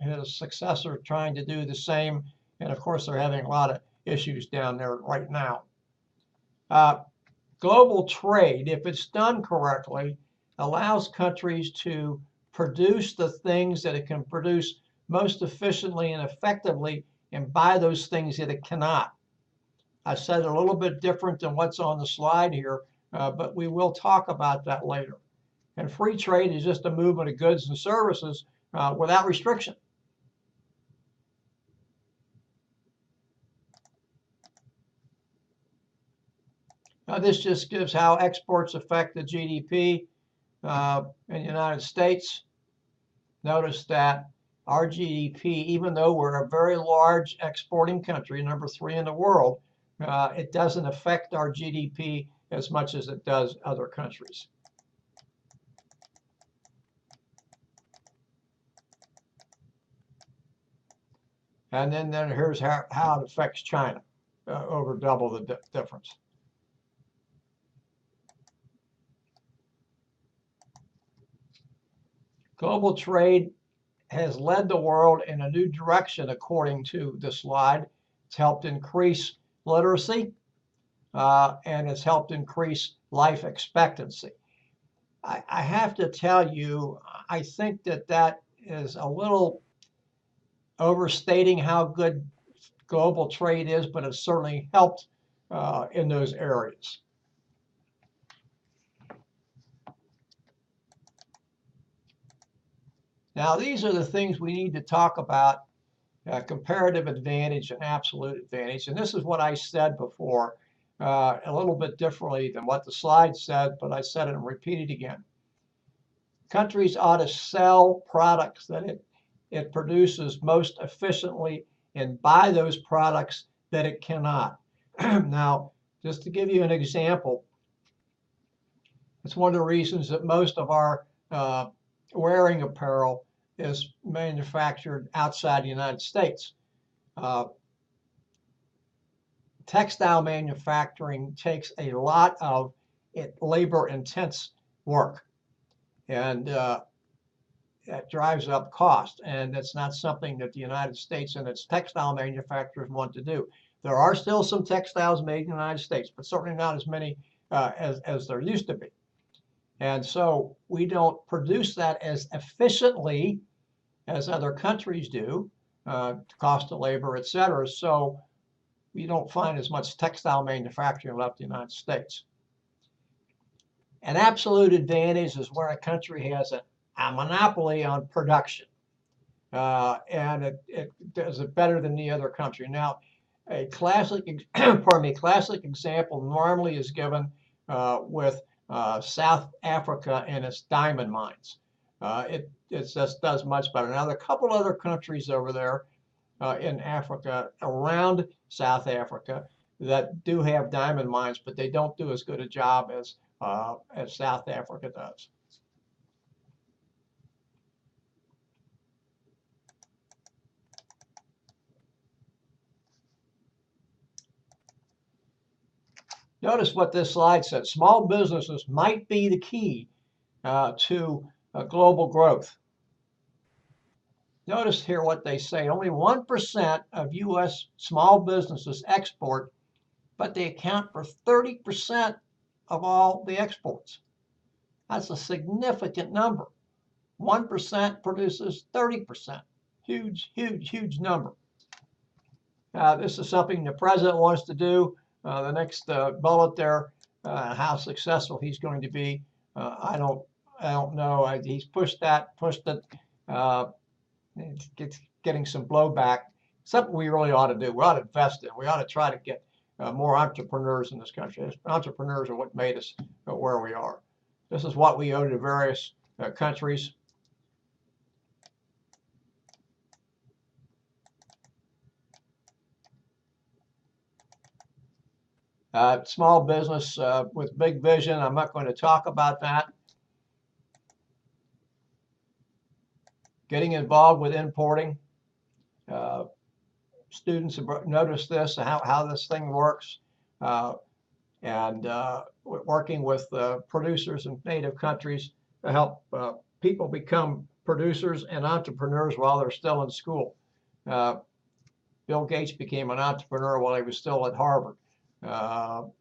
His successor trying to do the same. And of course, they're having a lot of issues down there right now. Global trade, if it's done correctly, allows countries to produce the things that it can produce most efficiently and effectively, and buy those things that it cannot. I said a little bit different than what's on the slide here, but we will talk about that later. And free trade is just a movement of goods and services without restriction. Now, this just gives how exports affect the GDP in the United States. Notice that our GDP, even though we're a very large exporting country, number 3 in the world, it doesn't affect our GDP as much as it does other countries. And then here's how it affects China, over double the difference. Global trade has led the world in a new direction, according to the slide. It's helped increase literacy, and it's helped increase life expectancy. I have to tell you, I think that that is a little overstating how good global trade is, but it's certainly helped in those areas. Now, these are the things we need to talk about, comparative advantage and absolute advantage. And this is what I said before, a little bit differently than what the slide said, but I said it and repeat it again. Countries ought to sell products that it produces most efficiently and buy those products that it cannot. Now, just to give you an example, it's one of the reasons that most of our wearing apparel is manufactured outside the United States. Textile manufacturing takes a lot of labor-intense work, and that drives up cost, and that's not something that the United States and its textile manufacturers want to do. There are still some textiles made in the United States, but certainly not as many as there used to be. And so we don't produce that as efficiently as other countries do, cost of labor, et cetera. So we don't find as much textile manufacturing left in the United States. An absolute advantage is where a country has a monopoly on production, and it does it better than the other country. Now, a classic, classic example normally is given with South Africa and its diamond mines. It just does much better. Now, there are a couple other countries over there in Africa, around South Africa, that do have diamond mines, but they don't do as good a job as South Africa does. Notice what this slide said. Small businesses might be the key to global growth. Notice here what they say. Only 1% of U.S. small businesses export, but they account for 30% of all the exports. That's a significant number. 1% produces 30%. Huge, huge, huge number. This is something the president wants to do. The next bullet there, how successful he's going to be, I don't know. He's pushed it. It's getting some blowback. Something we really ought to do. We ought to invest in. We ought to try to get more entrepreneurs in this country. Entrepreneurs are what made us where we are. This is what we owe to various countries. Small business with big vision. I'm not going to talk about that. Getting involved with importing. Students have noticed this, how this thing works, and working with producers in native countries to help people become producers and entrepreneurs while they're still in school. Bill Gates became an entrepreneur while he was still at Harvard.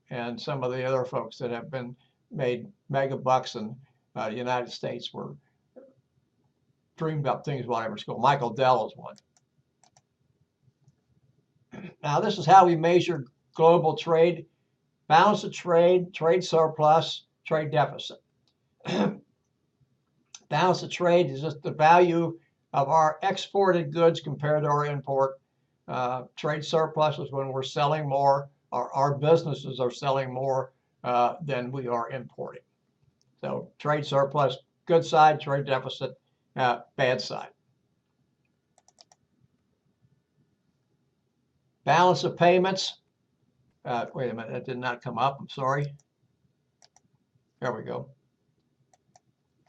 And some of the other folks that have been made mega bucks in the United States were dreamed up things while they were in school. Michael Dell is one. Now, this is how we measure global trade: balance of trade, trade surplus, trade deficit. Balance of trade is just the value of our exported goods compared to our import. Trade surplus is when we're selling more. Our businesses are selling more than we are importing. So trade surplus, good side; trade deficit, bad side. Balance of payments. Wait a minute, that did not come up. I'm sorry. There we go.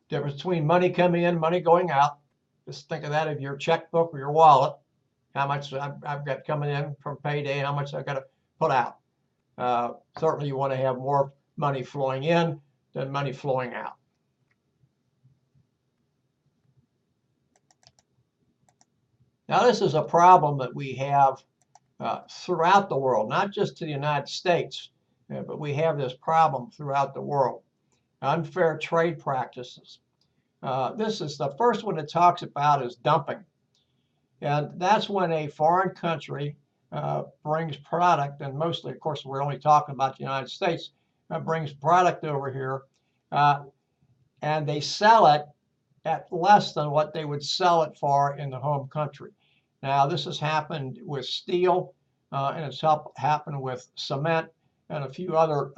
Difference between money coming in, money going out. Just think of that of your checkbook or your wallet. How much I've got coming in from payday, how much I've got to put out. Certainly you want to have more money flowing in than money flowing out. Now, this is a problem that we have throughout the world, not just to the United States, but we have this problem throughout the world. unfair trade practices. This is the first one it talks about is dumping. And that's when a foreign country brings product, and mostly, of course, we're only talking about the United States, brings product over here, and they sell it at less than what they would sell it for in the home country. Now, this has happened with steel, and it's happened with cement and a few other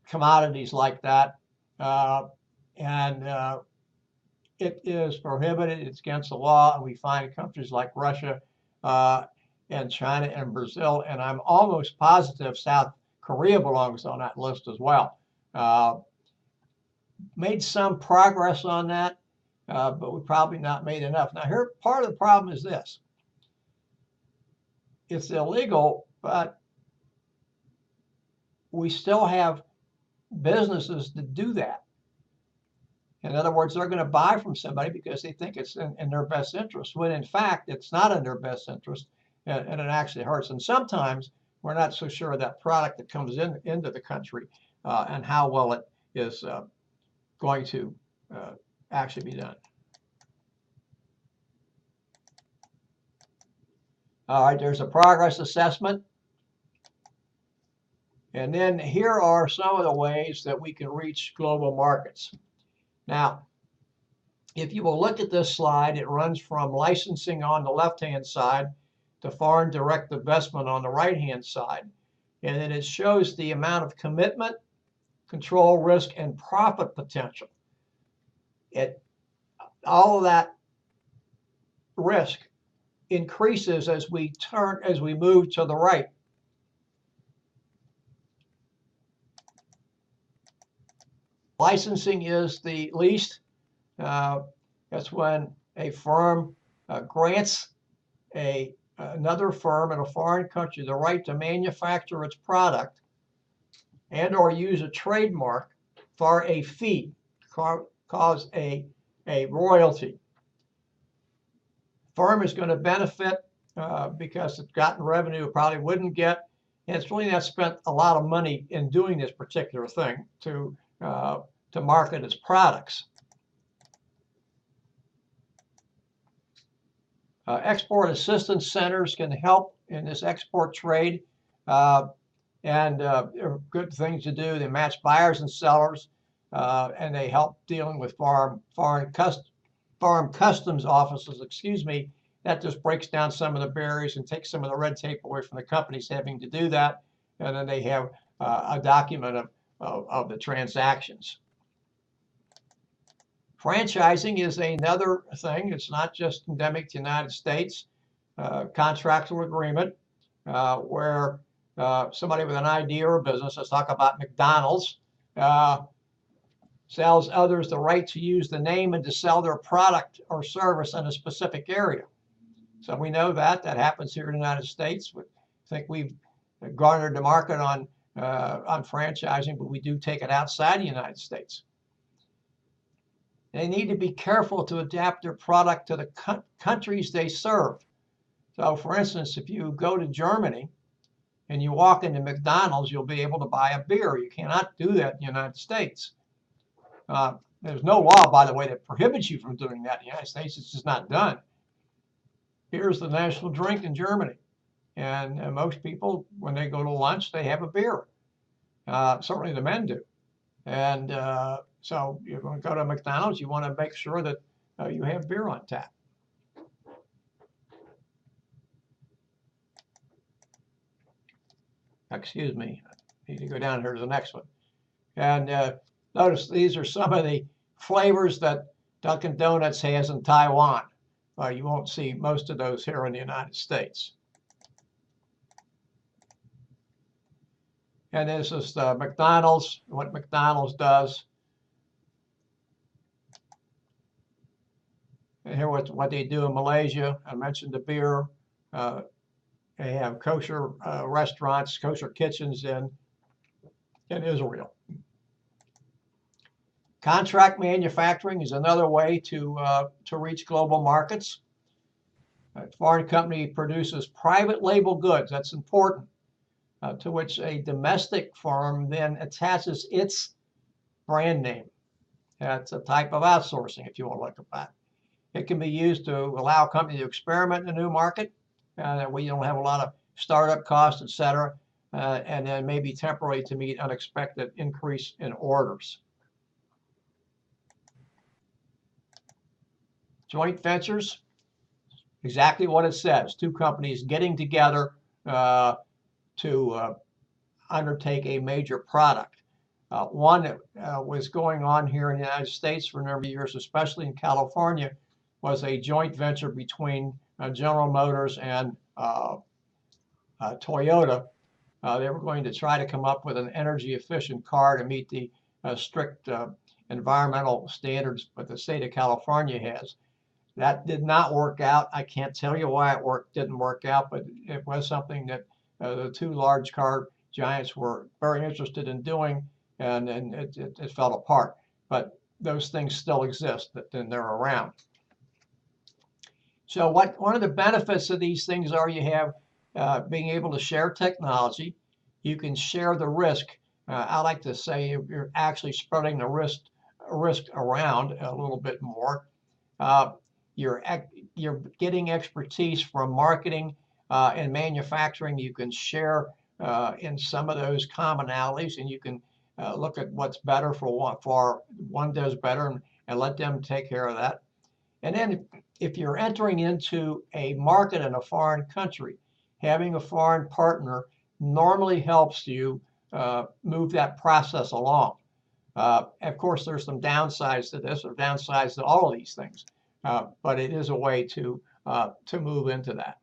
commodities like that. It is prohibited. It's against the law, and we find countries like Russia and China and Brazil, and I'm almost positive South Korea belongs on that list as well. Made some progress on that, but we probably not made enough. Now, here, part of the problem is this. It's illegal, but we still have businesses that do that. In other words, they're going to buy from somebody because they think it's in their best interest, when in fact, it's not in their best interest, and it actually hurts. And sometimes we're not so sure of that product that comes into the country and how well it is going to actually be done. All right, there's a progress assessment. And then here are some of the ways that we can reach global markets. Now, if you will look at this slide, it runs from licensing on the left-hand side to foreign direct investment on the right-hand side. And then it shows the amount of commitment, control, risk, and profit potential. All of that risk increases as we move to the right. Licensing is the least. That's when a firm grants another firm in a foreign country the right to manufacture its product and or use a trademark for a fee, cause a royalty. Firm is going to benefit because it's gotten revenue it probably wouldn't get, and it's really not spent a lot of money in doing this particular thing to market its products. Export assistance centers can help in this export trade, and they're good things to do. They match buyers and sellers, and they help dealing with foreign customs offices. Excuse me. That just breaks down some of the barriers and takes some of the red tape away from the companies having to do that, and then they have a document of the transactions. Franchising is another thing. It's not just endemic to the United States. Contractual agreement where somebody with an idea or a business, let's talk about McDonald's, sells others the right to use the name and to sell their product or service in a specific area. So we know that happens here in the United States. I think we've garnered the market on franchising, but we do take it outside the United States. They need to be careful to adapt their product to the countries they serve. So, for instance, if you go to Germany and you walk into McDonald's, you'll be able to buy a beer. You cannot do that in the United States. There's no law, by the way, that prohibits you from doing that in the United States. It's just not done. Beer is the national drink in Germany. And most people, when they go to lunch, they have a beer. Certainly the men do. And so you're going to go to McDonald's, you want to make sure that you have beer on tap. Excuse me, I need to go down here to the next one. And notice these are some of the flavors that Dunkin' Donuts has in Taiwan. You won't see most of those here in the United States. And this is McDonald's, what McDonald's does. And here what they do in Malaysia. I mentioned the beer. They have kosher restaurants, kosher kitchens in Israel. Contract manufacturing is another way to reach global markets. A foreign company produces private label goods. That's important. To which a domestic firm then attaches its brand name. That's a type of outsourcing, if you want to look at that. It can be used to allow a company to experiment in a new market where you don't have a lot of startup costs, etc., and then maybe temporarily to meet unexpected increase in orders. Joint ventures, exactly what it says. Two companies getting together to undertake a major product. One that was going on here in the United States for a number of years, especially in California, was a joint venture between General Motors and Toyota. They were going to try to come up with an energy efficient car to meet the strict environmental standards that the state of California has. That did not work out. I can't tell you why it didn't work out, but it was something that the two large car giants were very interested in doing, and it fell apart. But those things still exist, and they're around. So one of the benefits of these things are you have being able to share technology. You can share the risk. I like to say you're actually spreading the risk around a little bit more. You're getting expertise from marketing and manufacturing. You can share in some of those commonalities, and you can look at what's better for one does better and let them take care of that. And then if you're entering into a market in a foreign country, having a foreign partner normally helps you move that process along. Of course, there's some downsides to this, or downsides to all of these things, but it is a way to move into that.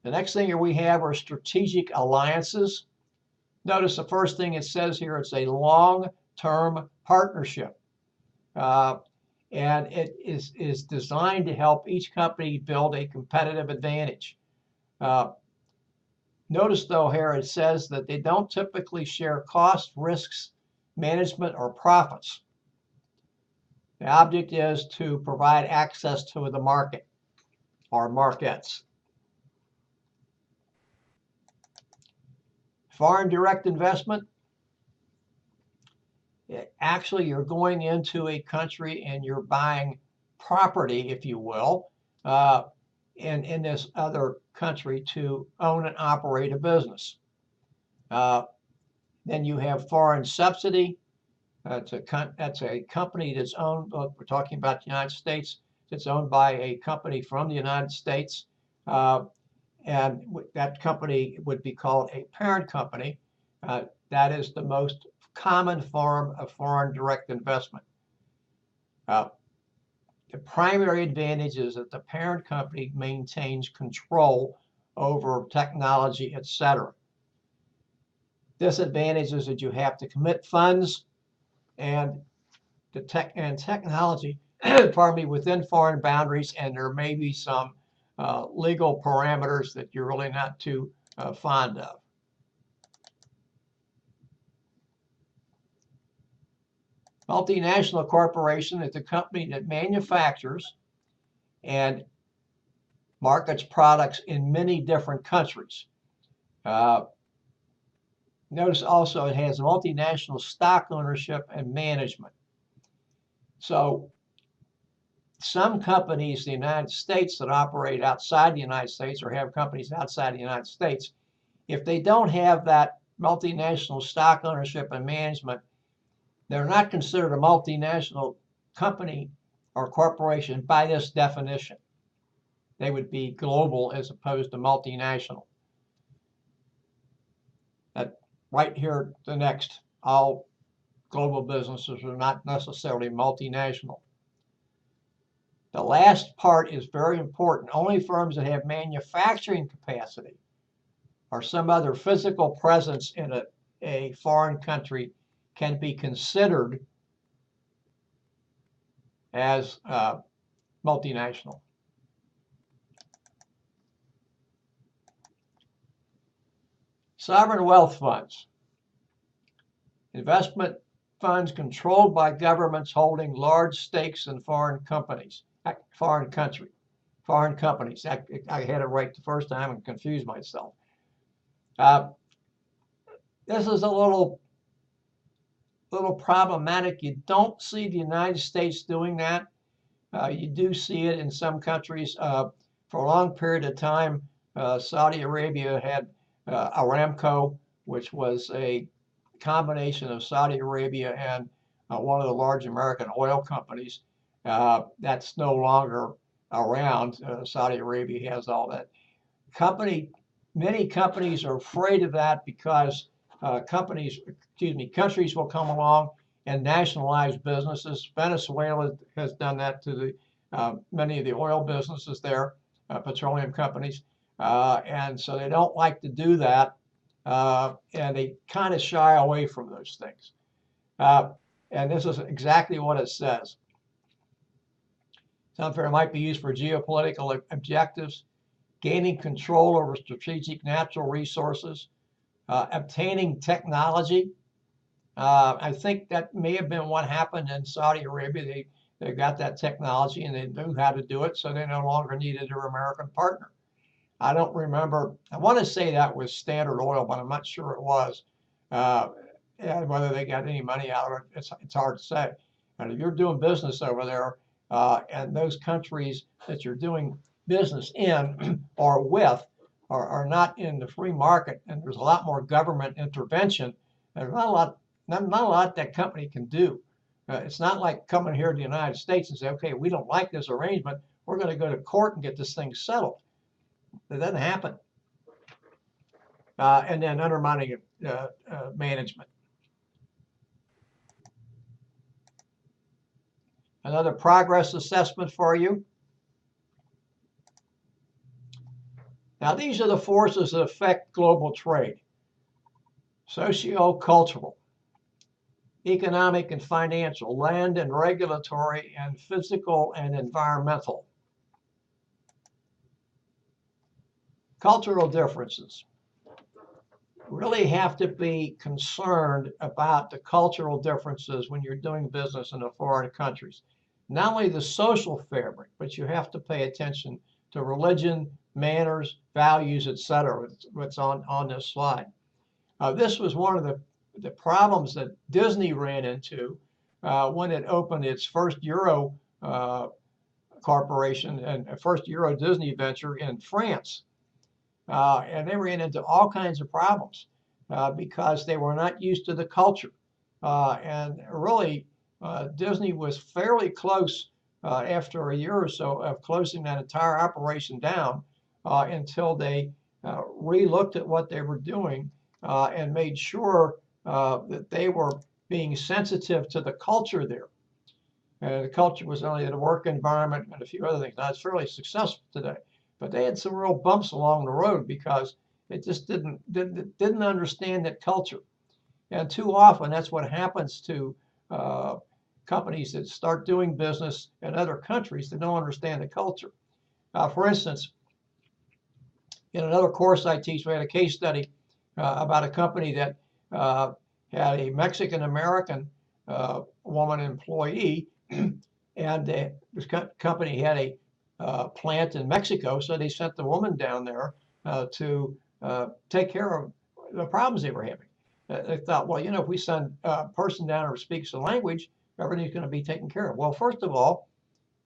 The next thing here we have are strategic alliances. Notice the first thing it says here, it's a long-term partnership. And it is designed to help each company build a competitive advantage. Notice though here it says that they don't typically share costs, risks, management, or profits. The object is to provide access to the market or markets. Foreign direct investment. Actually, you're going into a country and you're buying property, if you will, in this other country to own and operate a business. Then you have foreign subsidy. That's a company that's owned, we're talking about the United States, that's owned by a company from the United States. And that company would be called a parent company. That is the most common form of foreign direct investment. The primary advantage is that the parent company maintains control over technology, etc. Disadvantage is that you have to commit funds and technology, pardon me, within foreign boundaries, and there may be some legal parameters that you're really not too fond of. Multinational corporation is a company that manufactures and markets products in many different countries. Notice also it has multinational stock ownership and management. So some companies in the United States that operate outside the United States or have companies outside the United States, if they don't have that multinational stock ownership and management, they're not considered a multinational company or corporation by this definition. They would be global as opposed to multinational. Right here, the next, all global businesses are not necessarily multinational. The last part is very important. Only firms that have manufacturing capacity or some other physical presence in a foreign country can be considered as multinational. Sovereign wealth funds. Investment funds controlled by governments holding large stakes in foreign companies. I had it right the first time and confused myself. This is a little little problematic. You don't see the United States doing that. You do see it in some countries. For a long period of time, Saudi Arabia had Aramco, which was a combination of Saudi Arabia and one of the large American oil companies. That's no longer around. Saudi Arabia has all that. Many companies are afraid of that because countries will come along and nationalize businesses. Venezuela has done that to many of the oil businesses there, petroleum companies, and so they don't like to do that, and they kind of shy away from those things. And this is exactly what it says. Sunfare might be used for geopolitical objectives, gaining control over strategic natural resources, obtaining technology. I think that may have been what happened in Saudi Arabia. They got that technology and they knew how to do it, so they no longer needed their American partner. I don't remember. I want to say that was Standard Oil, but I'm not sure it was. And whether they got any money out of it, it's hard to say. And if you're doing business over there, and those countries that you're doing business in or with are not in the free market, and there's a lot more government intervention, there's not a lot that company can do. It's not like coming here to the United States and say, okay, we don't like this arrangement, we're going to go to court and get this thing settled. That doesn't happen. And then undermining management. Another progress assessment for you. Now, these are the forces that affect global trade: socio-cultural, economic and financial, land and regulatory, and physical and environmental. Cultural differences. Really have to be concerned about the cultural differences when you're doing business in the foreign countries. Not only the social fabric, but you have to pay attention to religion, manners, values, etc. What's on this slide. This was one of the problems that Disney ran into when it opened its first Euro corporation and first Euro Disney venture in France. And they ran into all kinds of problems because they were not used to the culture. And really, Disney was fairly close after a year or so of closing that entire operation down until they re-looked at what they were doing and made sure that they were being sensitive to the culture there. The culture was only the work environment and a few other things. Now, it's fairly successful today, but they had some real bumps along the road because it just didn't understand that culture. And too often, that's what happens to companies that start doing business in other countries that don't understand the culture. For instance, in another course I teach, we had a case study about a company that had a Mexican-American woman employee, and this company had a plant in Mexico, so they sent the woman down there to take care of the problems they were having. They thought, well, if we send a person down who speaks the language, everything's going to be taken care of. Well, first of all,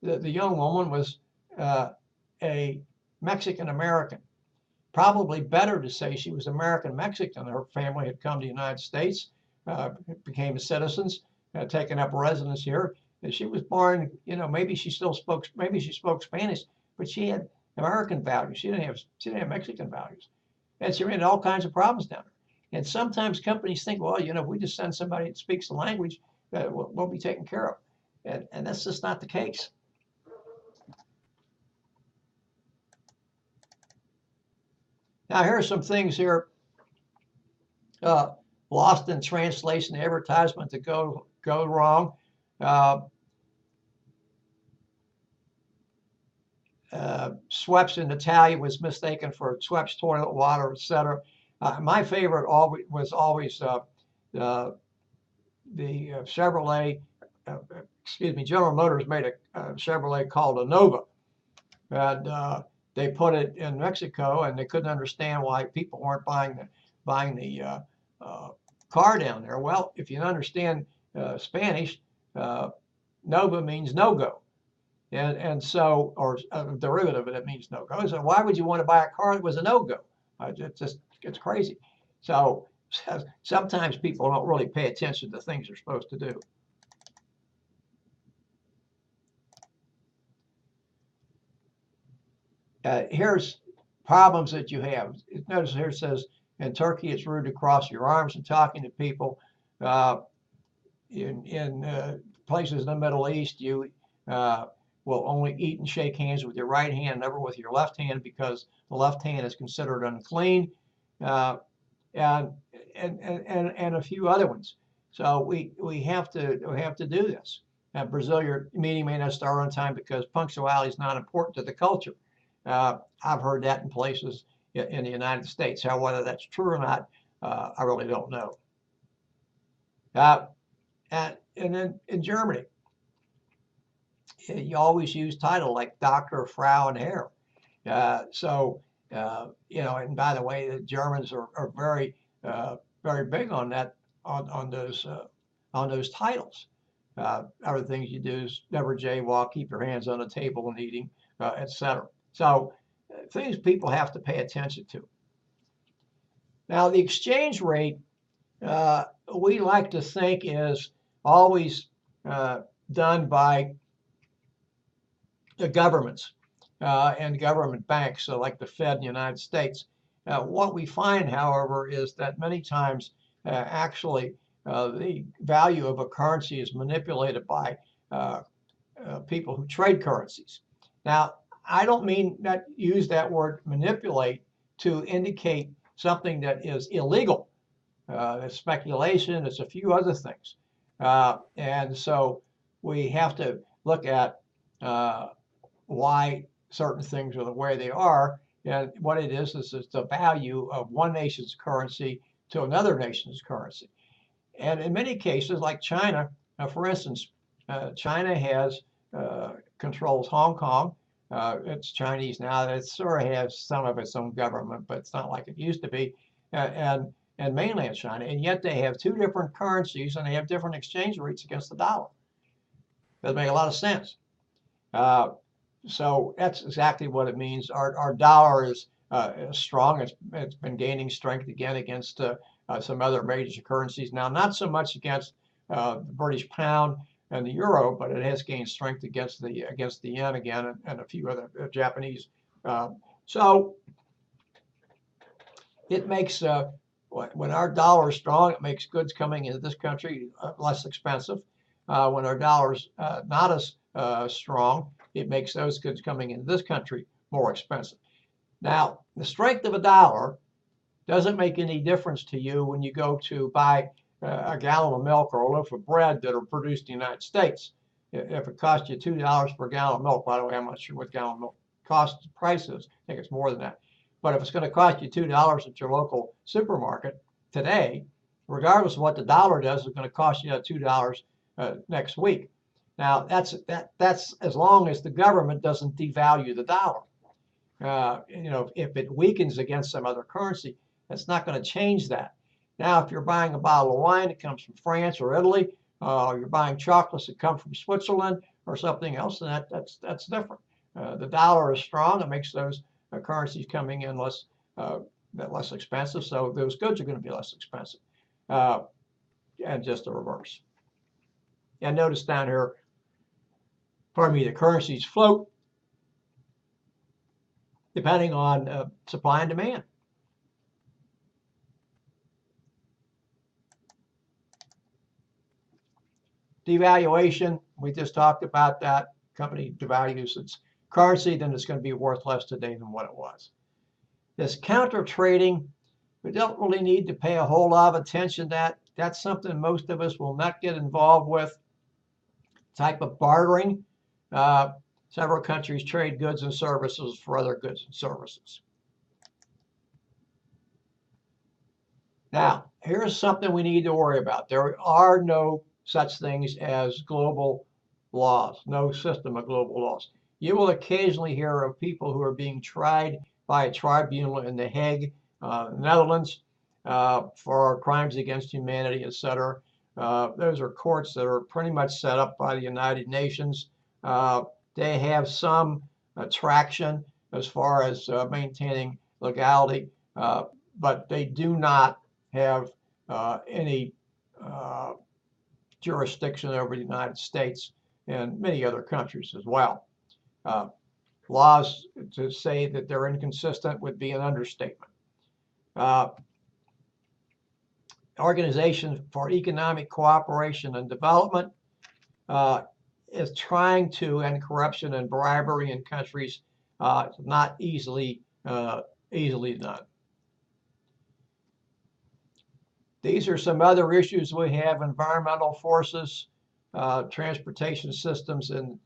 the young woman was a Mexican-American. Probably better to say she was American-Mexican. Her family had come to the United States, became citizens, taken up residence here. And she was born, maybe she spoke Spanish, but she had American values. She didn't have Mexican values. And she ran into all kinds of problems down there. And sometimes companies think, well, if we just send somebody that speaks the language, we'll be taken care of. And that's just not the case. Now, here are some things here lost in translation, advertisement that go wrong. Schweppes in Italian was mistaken for Schweppes toilet water, etc. My favorite was always the Chevrolet. General Motors made a Chevrolet called a Nova, and they put it in Mexico, and they couldn't understand why people weren't buying the car down there. Well, if you understand Spanish, nova means no-go. And so, or a derivative of it means no-go. So why would you want to buy a car that was a no-go? It's crazy. So sometimes people don't really pay attention to things they're supposed to do. Here's problems that you have. Notice here it says, in Turkey, it's rude to cross your arms and talking to people. In places in the Middle East, you will only eat and shake hands with your right hand, never with your left hand, because the left hand is considered unclean, and a few other ones. So we have to do this. At Brazil, your meeting may not start on time because punctuality is not important to the culture. I've heard that in places in the United States. How whether that's true or not, I really don't know. And then in Germany, you always use title like Doctor, Frau, and Herr. You know, and by the way, the Germans are very big on that, on those titles. Other things you do is never jaywalk, keep your hands on the table when eating, etc. So things people have to pay attention to. Now, the exchange rate, we like to think is always done by the governments and government banks, so like the Fed in the United States. What we find, however, is that many times actually the value of a currency is manipulated by people who trade currencies. Now, I don't mean that use that word manipulate to indicate something that is illegal. It's speculation, it's a few other things. And so we have to look at why certain things are the way they are. And what it is it's the value of one nation's currency to another nation's currency. And in many cases, like China, for instance, China has controls Hong Kong. It's Chinese now. It sort of has some of its own government, but it's not like it used to be. And mainland China, and yet they have two different currencies and they have different exchange rates against the dollar. Doesn't make a lot of sense. So that's exactly what it means. Our dollar is strong. It's been gaining strength again against some other major currencies. Now, not so much against the British pound and the euro, but it has gained strength against the yen again and a few other Japanese. So it makes when our dollar is strong, it makes goods coming into this country less expensive. When our dollar's not as strong, it makes those goods coming into this country more expensive. Now, the strength of a dollar doesn't make any difference to you when you go to buy a gallon of milk or a loaf of bread that are produced in the United States. If it costs you $2 per gallon of milk, by the way, I'm not sure what gallon of milk cost price is. I think it's more than that. But if it's going to cost you $2 at your local supermarket today, regardless of what the dollar does, it's going to cost you $2 next week. Now, that's as long as the government doesn't devalue the dollar. You know, if it weakens against some other currency, that's not going to change that. Now, if you're buying a bottle of wine that comes from France or Italy, or you're buying chocolates that come from Switzerland or something else, then that's different. The dollar is strong. It makes those currencies coming in less expensive, so those goods are going to be less expensive, and just the reverse. And notice down here, the currencies float depending on supply and demand. Devaluation, we just talked about that. Company devalues its currency, then it's going to be worth less today than what it was. This counter trading, we don't really need to pay a whole lot of attention to that. That's something most of us will not get involved with. Type of bartering. Several countries trade goods and services for other goods and services. Now, here's something we need to worry about. There are no such things as global laws, no system of global laws. You will occasionally hear of people who are being tried by a tribunal in The Hague, Netherlands, for crimes against humanity, etc. Those are courts that are pretty much set up by the United Nations. They have some traction as far as maintaining legality, but they do not have any jurisdiction over the United States and many other countries as well. Laws to say that they're inconsistent would be an understatement. Organization for Economic Cooperation and Development is trying to end corruption and bribery in countries. Not easily done. These are some other issues we have: environmental forces, transportation systems in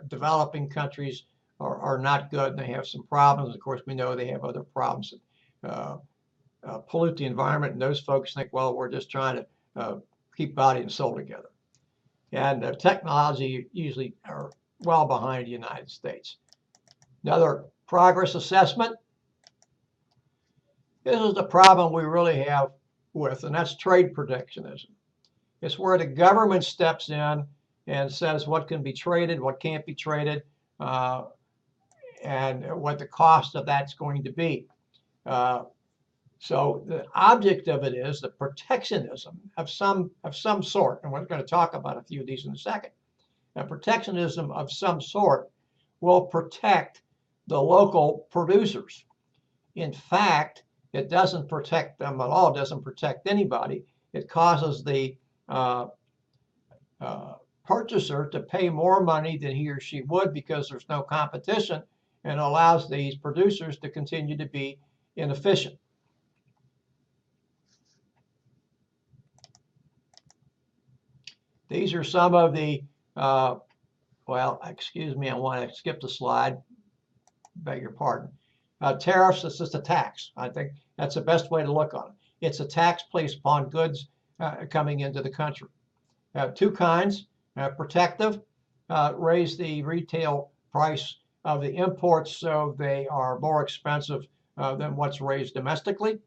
developing countries are not good, and they have some problems. Of course, we know they have other problems. Pollute the environment, and those folks think, well, we're just trying to keep body and soul together. And technology usually are well behind the United States. Another progress assessment. This is the problem we really have with, and that's trade protectionism. It's where the government steps in and says what can be traded, what can't be traded, and what the cost of that's going to be. So the object of it is the protectionism of some sort, and we're going to talk about a few of these in a second. Now, protectionism of some sort will protect the local producers. In fact, it doesn't protect them at all. It doesn't protect anybody. It causes the purchaser to pay more money than he or she would because there's no competition, and allows these producers to continue to be inefficient. These are some of the, well, excuse me, I want to skip the slide. Beg your pardon. Tariffs, it's just a tax. I think that's the best way to look on it. It's a tax placed upon goods coming into the country. Two kinds: protective, raise the retail price of the imports so they are more expensive than what's raised domestically.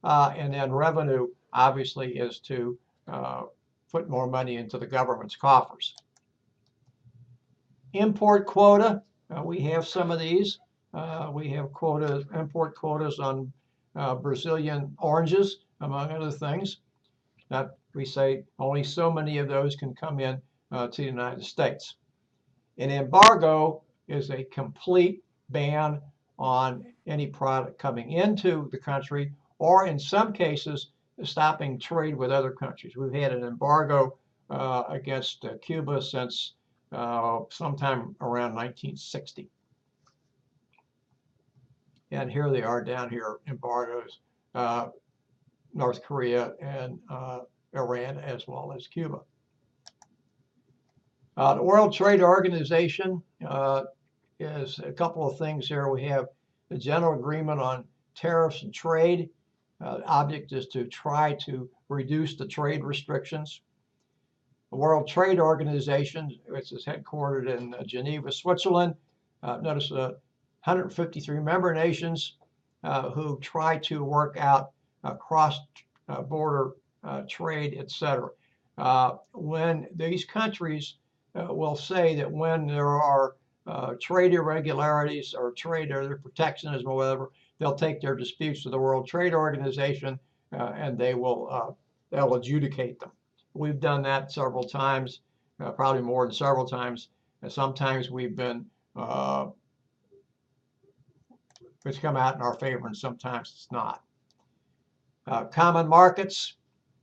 And then revenue, obviously, is to put more money into the government's coffers. Import quota, we have some of these. We have quotas, import quotas on Brazilian oranges, among other things. We say only so many of those can come in to the United States. An embargo is a complete ban on any product coming into the country, or in some cases, stopping trade with other countries. We've had an embargo against Cuba since sometime around 1960. And here they are down here, embargoes, North Korea and Iran, as well as Cuba. The World Trade Organization is a couple of things here. We have the General Agreement on Tariffs and Trade. The object is to try to reduce the trade restrictions. The World Trade Organization, which is headquartered in Geneva, Switzerland. Notice 153 member nations who try to work out cross-border trade, etc. When these countries will say that when there are trade irregularities or trade or protectionism or whatever, they'll take their disputes to the World Trade Organization and they'll adjudicate them. We've done that several times, probably more than several times. And sometimes we've been it's come out in our favor, and sometimes it's not. Common markets,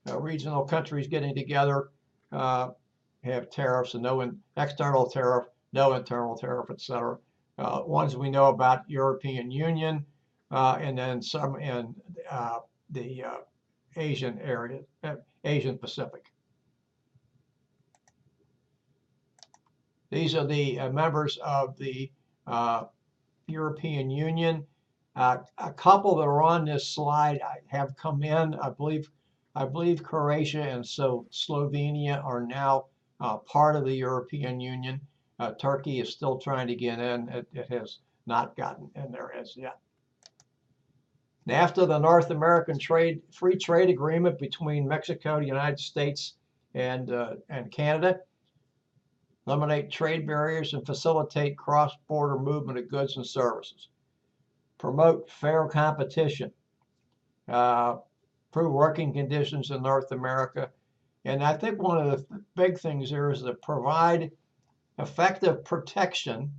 regional countries getting together have tariffs and no external tariff, no internal tariff, etc. Ones we know about: European Union, and then some in the Asian area, Asian Pacific. These are the members of the European Union. A couple that are on this slide have come in. I believe Croatia and so Slovenia are now part of the European Union. Turkey is still trying to get in. It has not gotten in there as yet. NAFTA, the North American Free Trade Agreement between Mexico, the United States, and Canada. Eliminate trade barriers and facilitate cross-border movement of goods and services. Promote fair competition. Improve working conditions in North America. And I think one of the big things here is to provide effective protection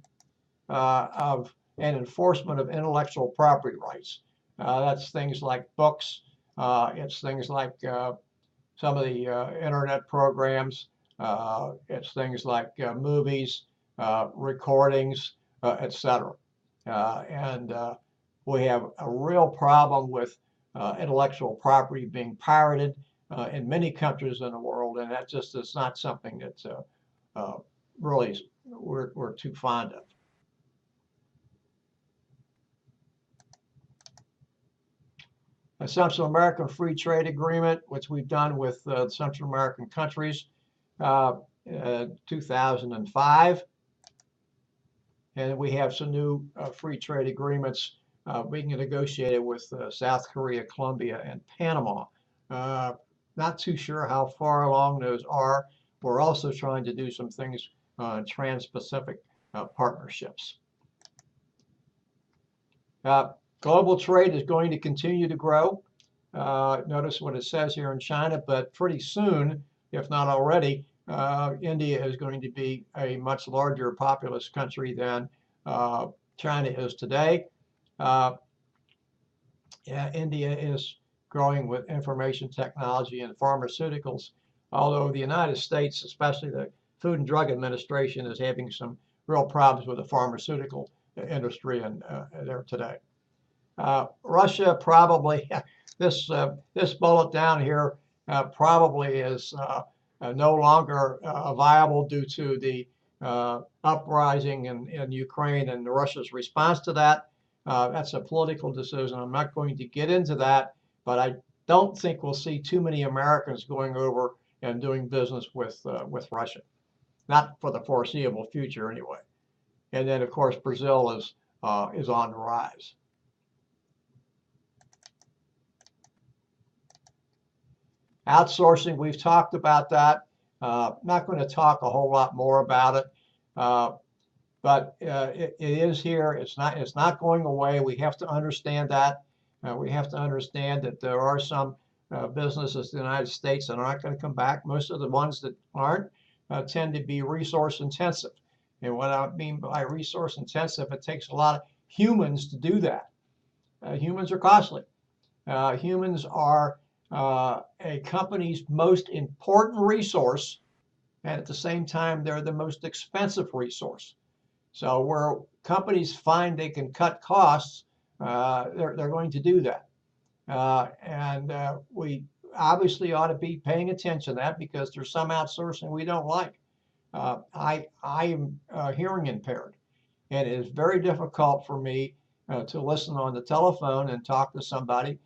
of and enforcement of intellectual property rights. That's things like books. It's things like some of the internet programs. It's things like movies, recordings, etc. And we have a real problem with intellectual property being pirated in many countries in the world, and that just is not something that really we're too fond of. The Central American Free Trade Agreement, which we've done with Central American countries, 2005. And we have some new free trade agreements being negotiated with South Korea, Colombia, and Panama. Not too sure how far along those are. We're also trying to do some things on trans-Pacific partnerships. Global trade is going to continue to grow. Notice what it says here in China, but pretty soon, if not already, India is going to be a much larger populous country than China is today. India is growing with information technology and pharmaceuticals, although the United States, especially the Food and Drug Administration, is having some real problems with the pharmaceutical industry there today. Russia probably, this bullet down here probably is no longer viable due to the uprising in Ukraine and Russia's response to that. That's a political decision. I'm not going to get into that, but I don't think we'll see too many Americans going over and doing business with Russia, not for the foreseeable future anyway. And then of course Brazil is on the rise. Outsourcing, we've talked about that. Not going to talk a whole lot more about it, but it is here. It's not going away. We have to understand that. We have to understand that there are some businesses in the United States that are not going to come back. Most of the ones that aren't tend to be resource intensive. And what I mean by resource intensive, it takes a lot of humans to do that. Humans are costly. Humans are a company's most important resource, and at the same time, they're the most expensive resource. So where companies find they can cut costs, they're going to do that. And we obviously ought to be paying attention to that because there's some outsourcing we don't like. I am hearing impaired, and it is very difficult for me to listen on the telephone and talk to somebody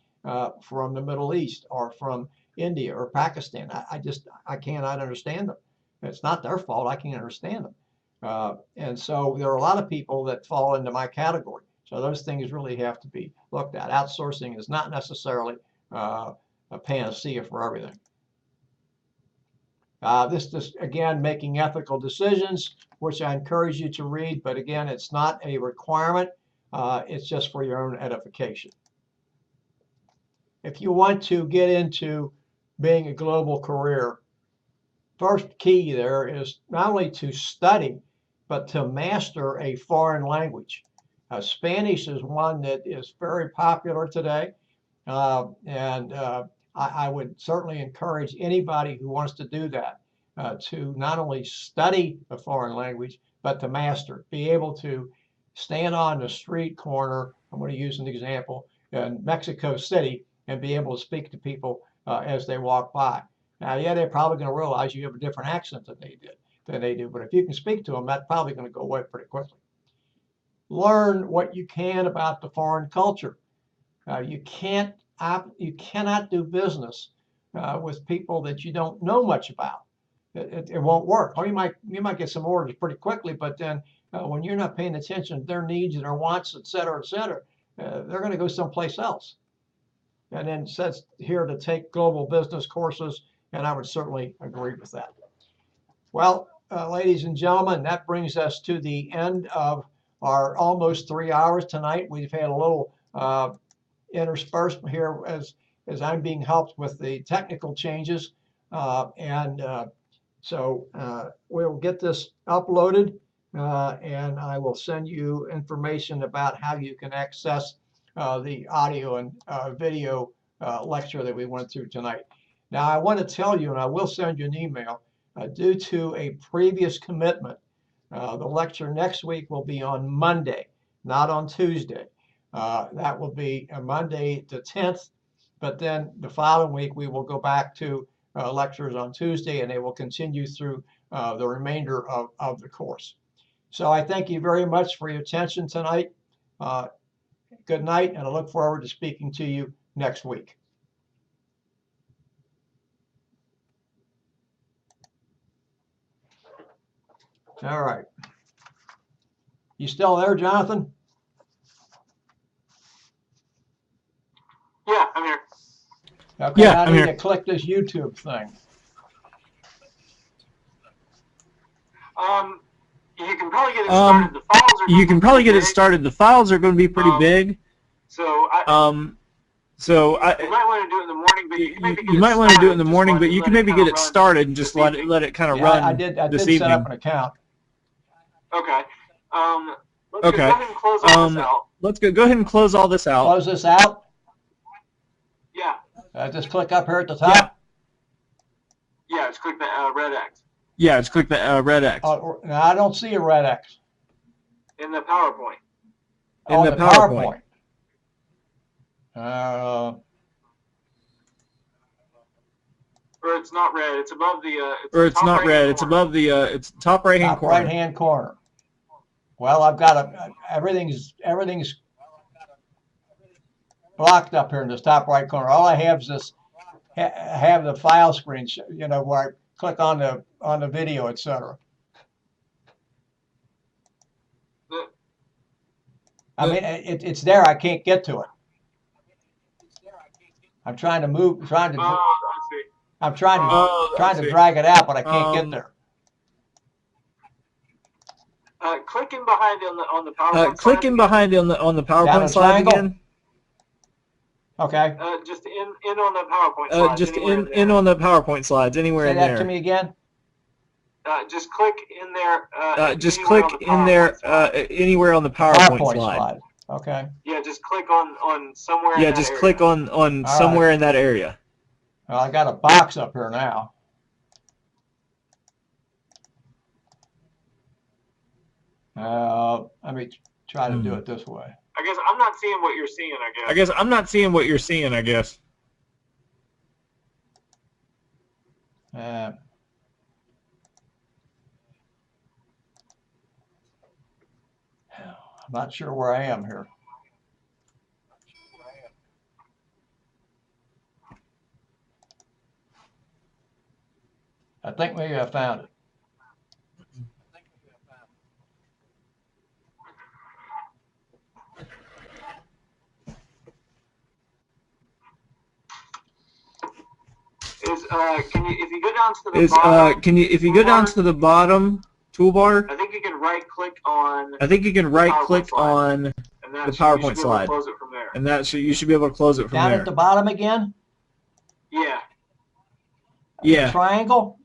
from the Middle East or from India or Pakistan. I cannot understand them. It's not their fault. I can't understand them. And so there are a lot of people that fall into my category. So those things really have to be looked at. Outsourcing is not necessarily a panacea for everything. This is, again, making ethical decisions, which I encourage you to read. But again, it's not a requirement. It's just for your own edification. If you want to get into being a global career, first key there is not only to study, but to master a foreign language. Spanish is one that is very popular today, and I would certainly encourage anybody who wants to do that to not only study a foreign language, but to master it. Be able to stand on the street corner, I'm going to use an example, in Mexico City, and be able to speak to people as they walk by. Now, yeah, they're probably going to realize you have a different accent than they do, but if you can speak to them, that's probably going to go away pretty quickly. Learn what you can about the foreign culture. You cannot do business with people that you don't know much about. It won't work. Or you might get some orders pretty quickly, but then when you're not paying attention to their needs and their wants, et cetera, they're going to go someplace else. and then it says here to take global business courses, and I would certainly agree with that. Well, ladies and gentlemen, that brings us to the end of our almost 3 hours tonight. We've had a little interspersed here as I'm being helped with the technical changes, so we'll get this uploaded, and I will send you information about how you can access the audio and video lecture that we went through tonight. Now, I want to tell you, and I will send you an email, due to a previous commitment, the lecture next week will be on Monday, not on Tuesday. That will be Monday the 10th, but then the following week we will go back to lectures on Tuesday, and they will continue through the remainder of the course. So I thank you very much for your attention tonight. Good night, and I look forward to speaking to you next week. All right. You still there, Jonathan? Yeah, I'm here. Okay, Yeah, I I'm need here. to click this YouTube thing. You can probably get it started. The files are You can probably get it big. started. The files are going to be pretty big. So you might want to do it in the morning, but you might want to do it in the morning, but you can maybe get it started and just let it kind of run I did this set evening. up an account. Okay. Let's Okay. go ahead and close all this out. Let's go ahead and close all this out. Close this out. Yeah. Just click up here at the top. Yeah, just click the red X. Yeah, just click the red X. No, I don't see a red X. In the PowerPoint. In the PowerPoint. Or it's not red. It's above the. It's not red. It's above the. It's top right-hand corner. Right-hand corner. Well, I've got everything's blocked up here in this top right corner. All I have is this. Have the file screen, where I click on the video, etc. I mean, it's there. I can't get to it. I'm trying to move. I'm trying to drag it out, but I can't get there. Click in behind on the PowerPoint. Click in behind on the PowerPoint slide again. Okay. Just in on the PowerPoint slides. Just in on the PowerPoint slides, anywhere in there. Say that to me again. Just click in there. Just click in there anywhere on the PowerPoint slide. Okay. Yeah, just click on somewhere. Yeah, just click on somewhere in that area. Well, I got a box up here now. Let me try to do it this way. I guess I'm not seeing what you're seeing, I'm not seeing what you're seeing, I guess. I'm not sure where I am here. I think maybe I found it. If you go down to the bottom, if you go down to the bottom toolbar, I think you can right click on the PowerPoint slide. Close it from there. And you should be able to close it from down there. At the bottom again? Yeah. Yeah. Triangle?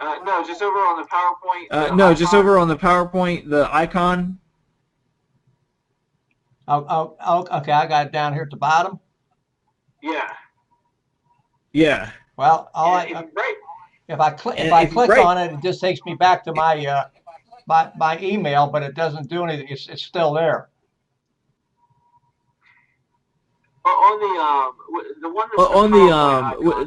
No, just over on the PowerPoint. Just over on the PowerPoint, the icon. Okay, I got it down here at the bottom. Yeah. Yeah. Well, if I click on it, it just takes me back to my my email, but it doesn't do anything. It's still there. On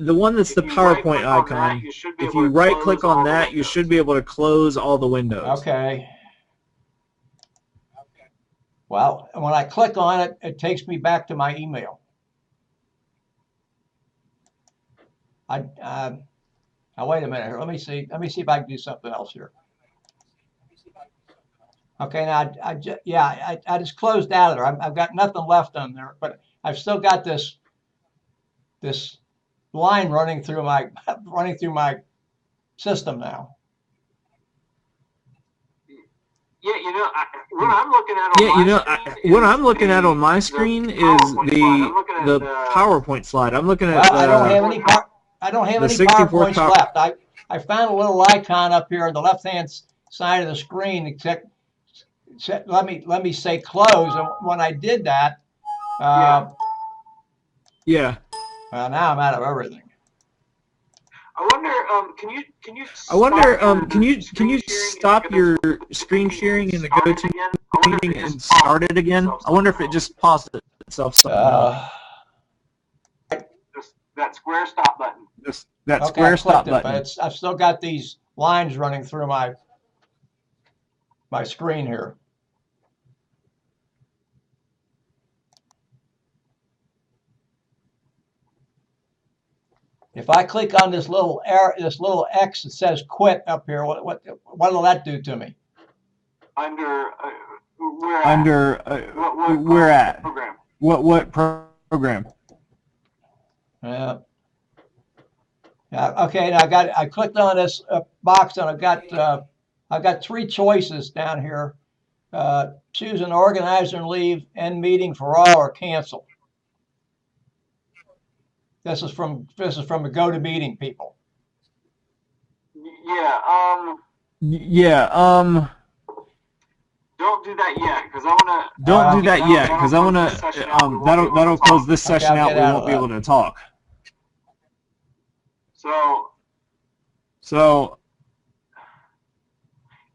the one that's the PowerPoint icon, if you right click on that, you should be able to close all the windows. Okay. Well, when I click on it, it takes me back to my email. Now wait a minute here. Let me see if I can do something else here. Okay, now I just closed out of there. I've got nothing left on there, but I've still got this line running through my system now. Yeah, what I'm looking at on what I'm looking at on my screen is the PowerPoint slide. I'm looking at I don't have any PowerPoints left. I found a little icon up here on the left-hand side of the screen. Except, let me say close. And when I did that, yeah. Well, now I'm out of everything. I wonder, can you stop your screen sharing in the GoToMeeting and start it again? I wonder if it just paused itself somehow. That square stop button. That square stop button. But I've still got these lines running through my screen here. If I click on this little X that says quit up here, what will that do to me? Where at? Program. What program? Yeah. Okay. Now I clicked on this box and I've got three choices down here. Choose an organizer and leave, end meeting for all, or cancel. This is from the GoToMeeting people. Yeah. Don't do that yet, because I wanna. Don't do that yet, because I wanna. That'll close this session out. We won't be able to talk. So.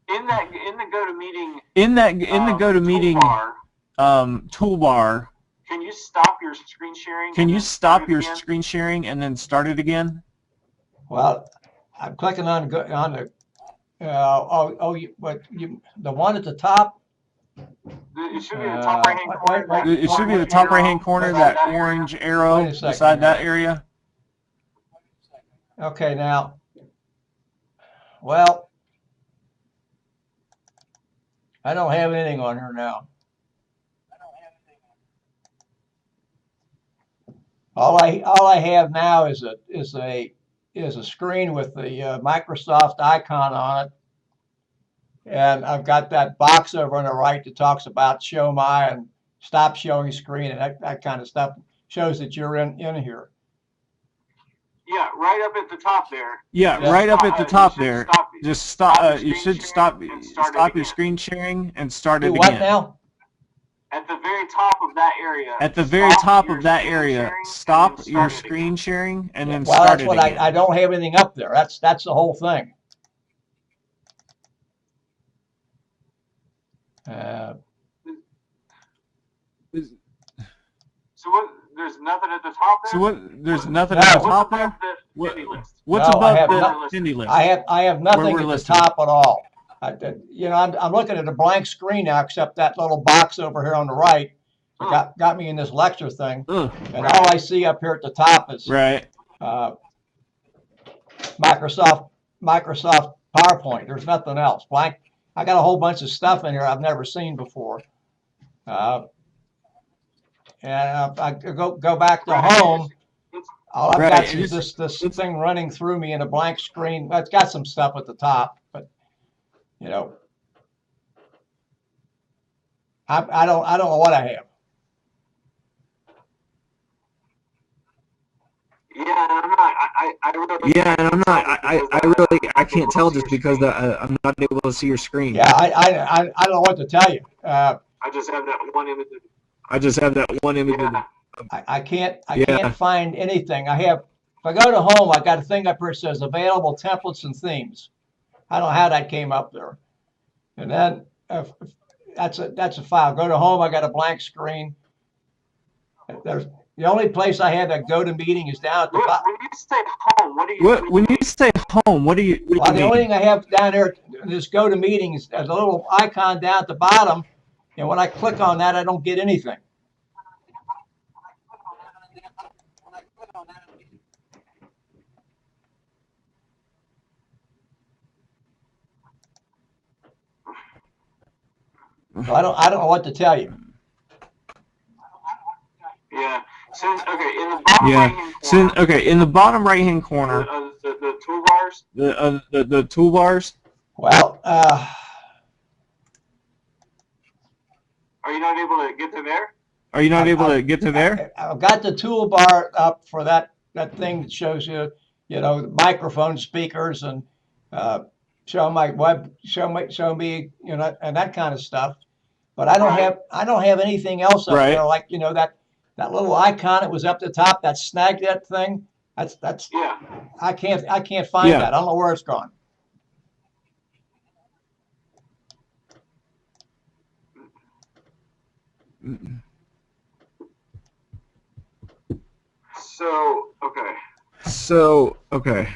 In the GoToMeeting. In the GoToMeeting toolbar. Can you stop your screen sharing? Can you stop your screen sharing and then start it again? Well, I'm clicking on the the one at the top. It should be the top right hand corner. It should be the top right hand corner, that orange arrow beside that area. Okay, now, well, I don't have anything on here now. All I have now is a screen with the Microsoft icon on it, and I've got that box over on the right that talks about show my and stop showing screen and that kind of stuff. Shows that you're in here. Yeah, right up at the top there. Yeah, right up at the top there. Just stop. You should stop your screen sharing and start it again. What now? At the very top of that area. At the very top of that area, stop your screen sharing and then start it again. Well, that's what I don't have anything up there. That's the whole thing. So what? There's nothing at the top there. So what? There's nothing at the top there. What's above the attendee list? I have nothing at the top at all. I'm looking at a blank screen now, except that little box over here on the right. Got me in this lecture thing, and all I see up here at the top is Microsoft PowerPoint. There's nothing else. Blank. I got a whole bunch of stuff in here I've never seen before. And if I go back to home, all I've got is this thing running through me in a blank screen. It's got some stuff at the top, but I don't know what I have. I can't tell just because I'm not able to see your screen. Yeah, I don't know what to tell you. I just have that one image. I can't find anything. If I go to home, I got a thing up here that says available templates and themes. I don't know how that came up there. And then that's a file. Go to home, I got a blank screen. There's the only place I have that GoToMeeting is down at the bottom. When you say home, what do you mean? When you say home, what do you mean? The only thing I have down there in this GoToMeeting is a little icon down at the bottom, and when I click on that, I don't get anything. So I don't know what to tell you. Yeah. bottom Yeah. right-hand So corner, okay, in the bottom right-hand corner, the toolbars. the toolbars. Well, Are you not able to get to there? Are you not able I've, to get to there? I've got the toolbar up for that thing that shows you, microphone speakers and show me, and that kind of stuff. But I don't have anything else up there Right. like, that little icon that was up the top, that SnagNet thing. That's Yeah. I can't find Yeah. that. I don't know where it's gone. So, okay. So okay.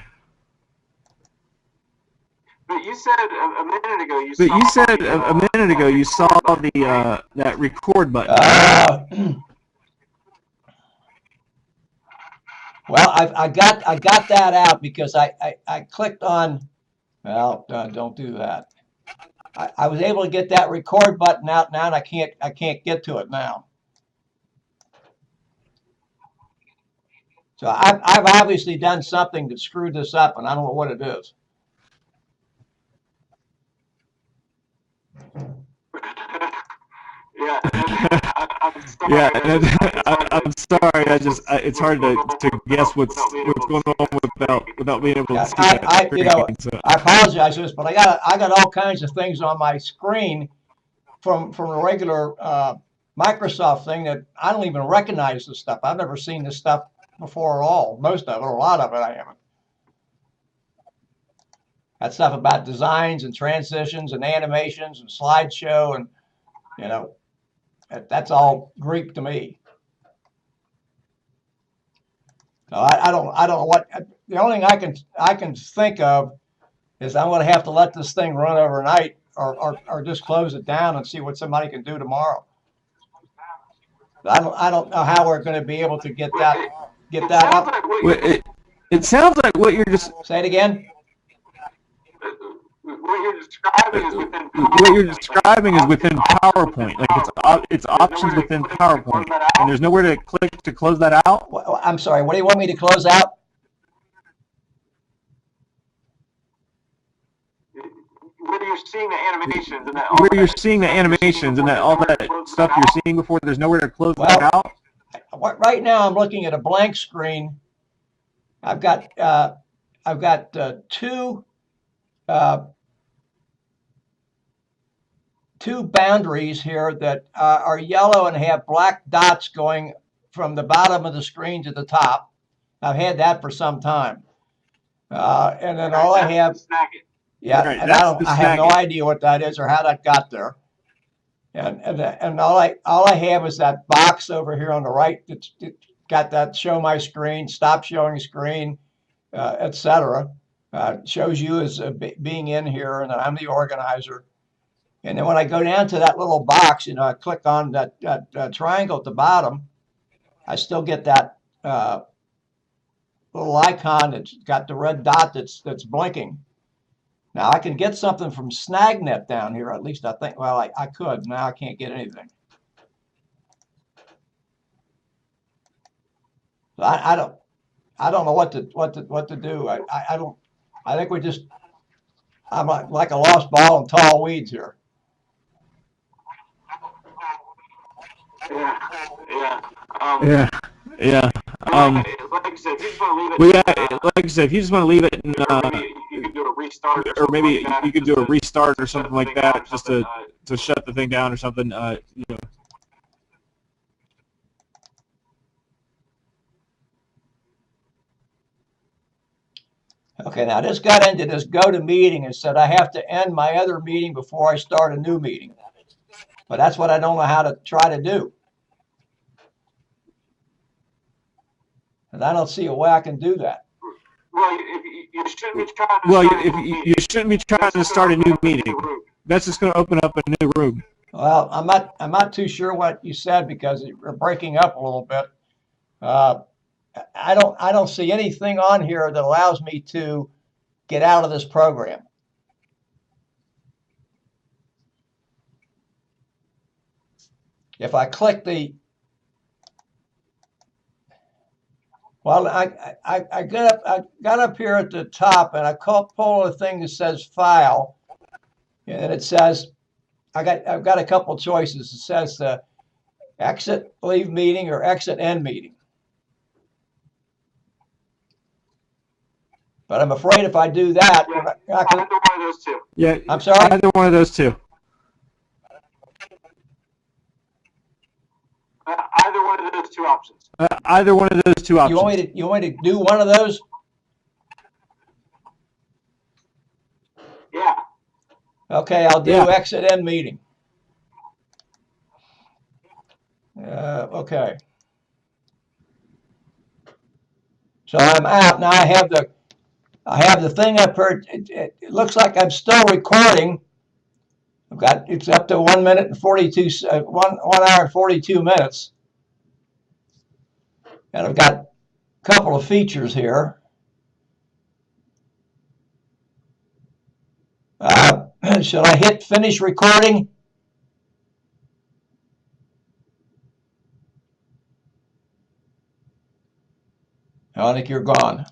But you said a minute ago you But saw you said the, a minute ago you saw record button, the right? that record button. Well, I got that out because I clicked on. Well, don't do that. I was able to get that record button out now, and I can't get to it now. So I've obviously done something that screwed this up, and I don't know what it is. Yeah. I'm sorry. Yeah, I'm sorry. It's hard to guess what's going on without being able to Yeah, see that screen. So. I apologize for this, but I got all kinds of things on my screen from a regular Microsoft thing that I don't even recognize this stuff. I've never seen this stuff before at all. Most of it, or a lot of it, I haven't. That stuff about designs and transitions and animations and slideshow and that's all Greek to me. So I don't know what. The only thing I can think of is I'm going to have to let this thing run overnight, or just close it down and see what somebody can do tomorrow. I don't know how we're going to be able to get that up. It sounds like what you're just. Say it again. What you're describing is within PowerPoint. What you're describing is within PowerPoint. Like it's options within PowerPoint, and there's nowhere to click to close that out. I'm sorry. What do you want me to close out? Where you're seeing the animations and that. Where you're seeing the animations and that all that stuff you're seeing before, there's nowhere to close that out. Right now, I'm looking at a blank screen. I've got two boundaries here that are yellow and have black dots going from the bottom of the screen to the top. I've had that for some time. And then all I have, yeah, right, and I have no idea what that is or how that got there. And all I have is that box over here on the right that's got that show my screen, stop showing screen, etc. Shows you as being in here, and that I'm the organizer. And then when I go down to that little box, I click on that triangle at the bottom, I still get that little icon that's got the red dot that's blinking. Now I can get something from SnagNet down here, at least I think. Well, I could. Now I can't get anything. So I don't know what to do. I don't. I think we just. I'm like a lost ball in tall weeds here. Yeah. Like I said, if you just want to leave it. Well, yeah, like I said, if you just want to leave it, and, you could do a restart, or maybe you could do a restart or something like that, just to shut the thing down or something. Okay, now this got into this GoToMeeting and said I have to end my other meeting before I start a new meeting. But that's what I don't know how to try to do. And I don't see a way I can do that. Well, you shouldn't be trying to. Well, you shouldn't be trying to start a new meeting. That's just going to open up a new room. Well, I'm not too sure what you said because you're breaking up a little bit. I don't see anything on here that allows me to get out of this program. If I click the Well, I got up here at the top and I pull a thing that says file, and it says I've got a couple choices. It says exit leave meeting or exit end meeting. But I'm afraid if I do that, Yeah, I can, either one of those two. Yeah, I'm sorry? either one of those two. Either one of those two options. Either one of those two You options. want me to do one of those? Yeah. Okay, I'll do Yeah. exit end meeting. Okay. So I'm out now. I have the thing up here. It looks like I'm still recording. It's up to 1 minute and 42 1 hour and 42 minutes, and I've got a couple of features here. Should I hit finish recording? I think you're gone.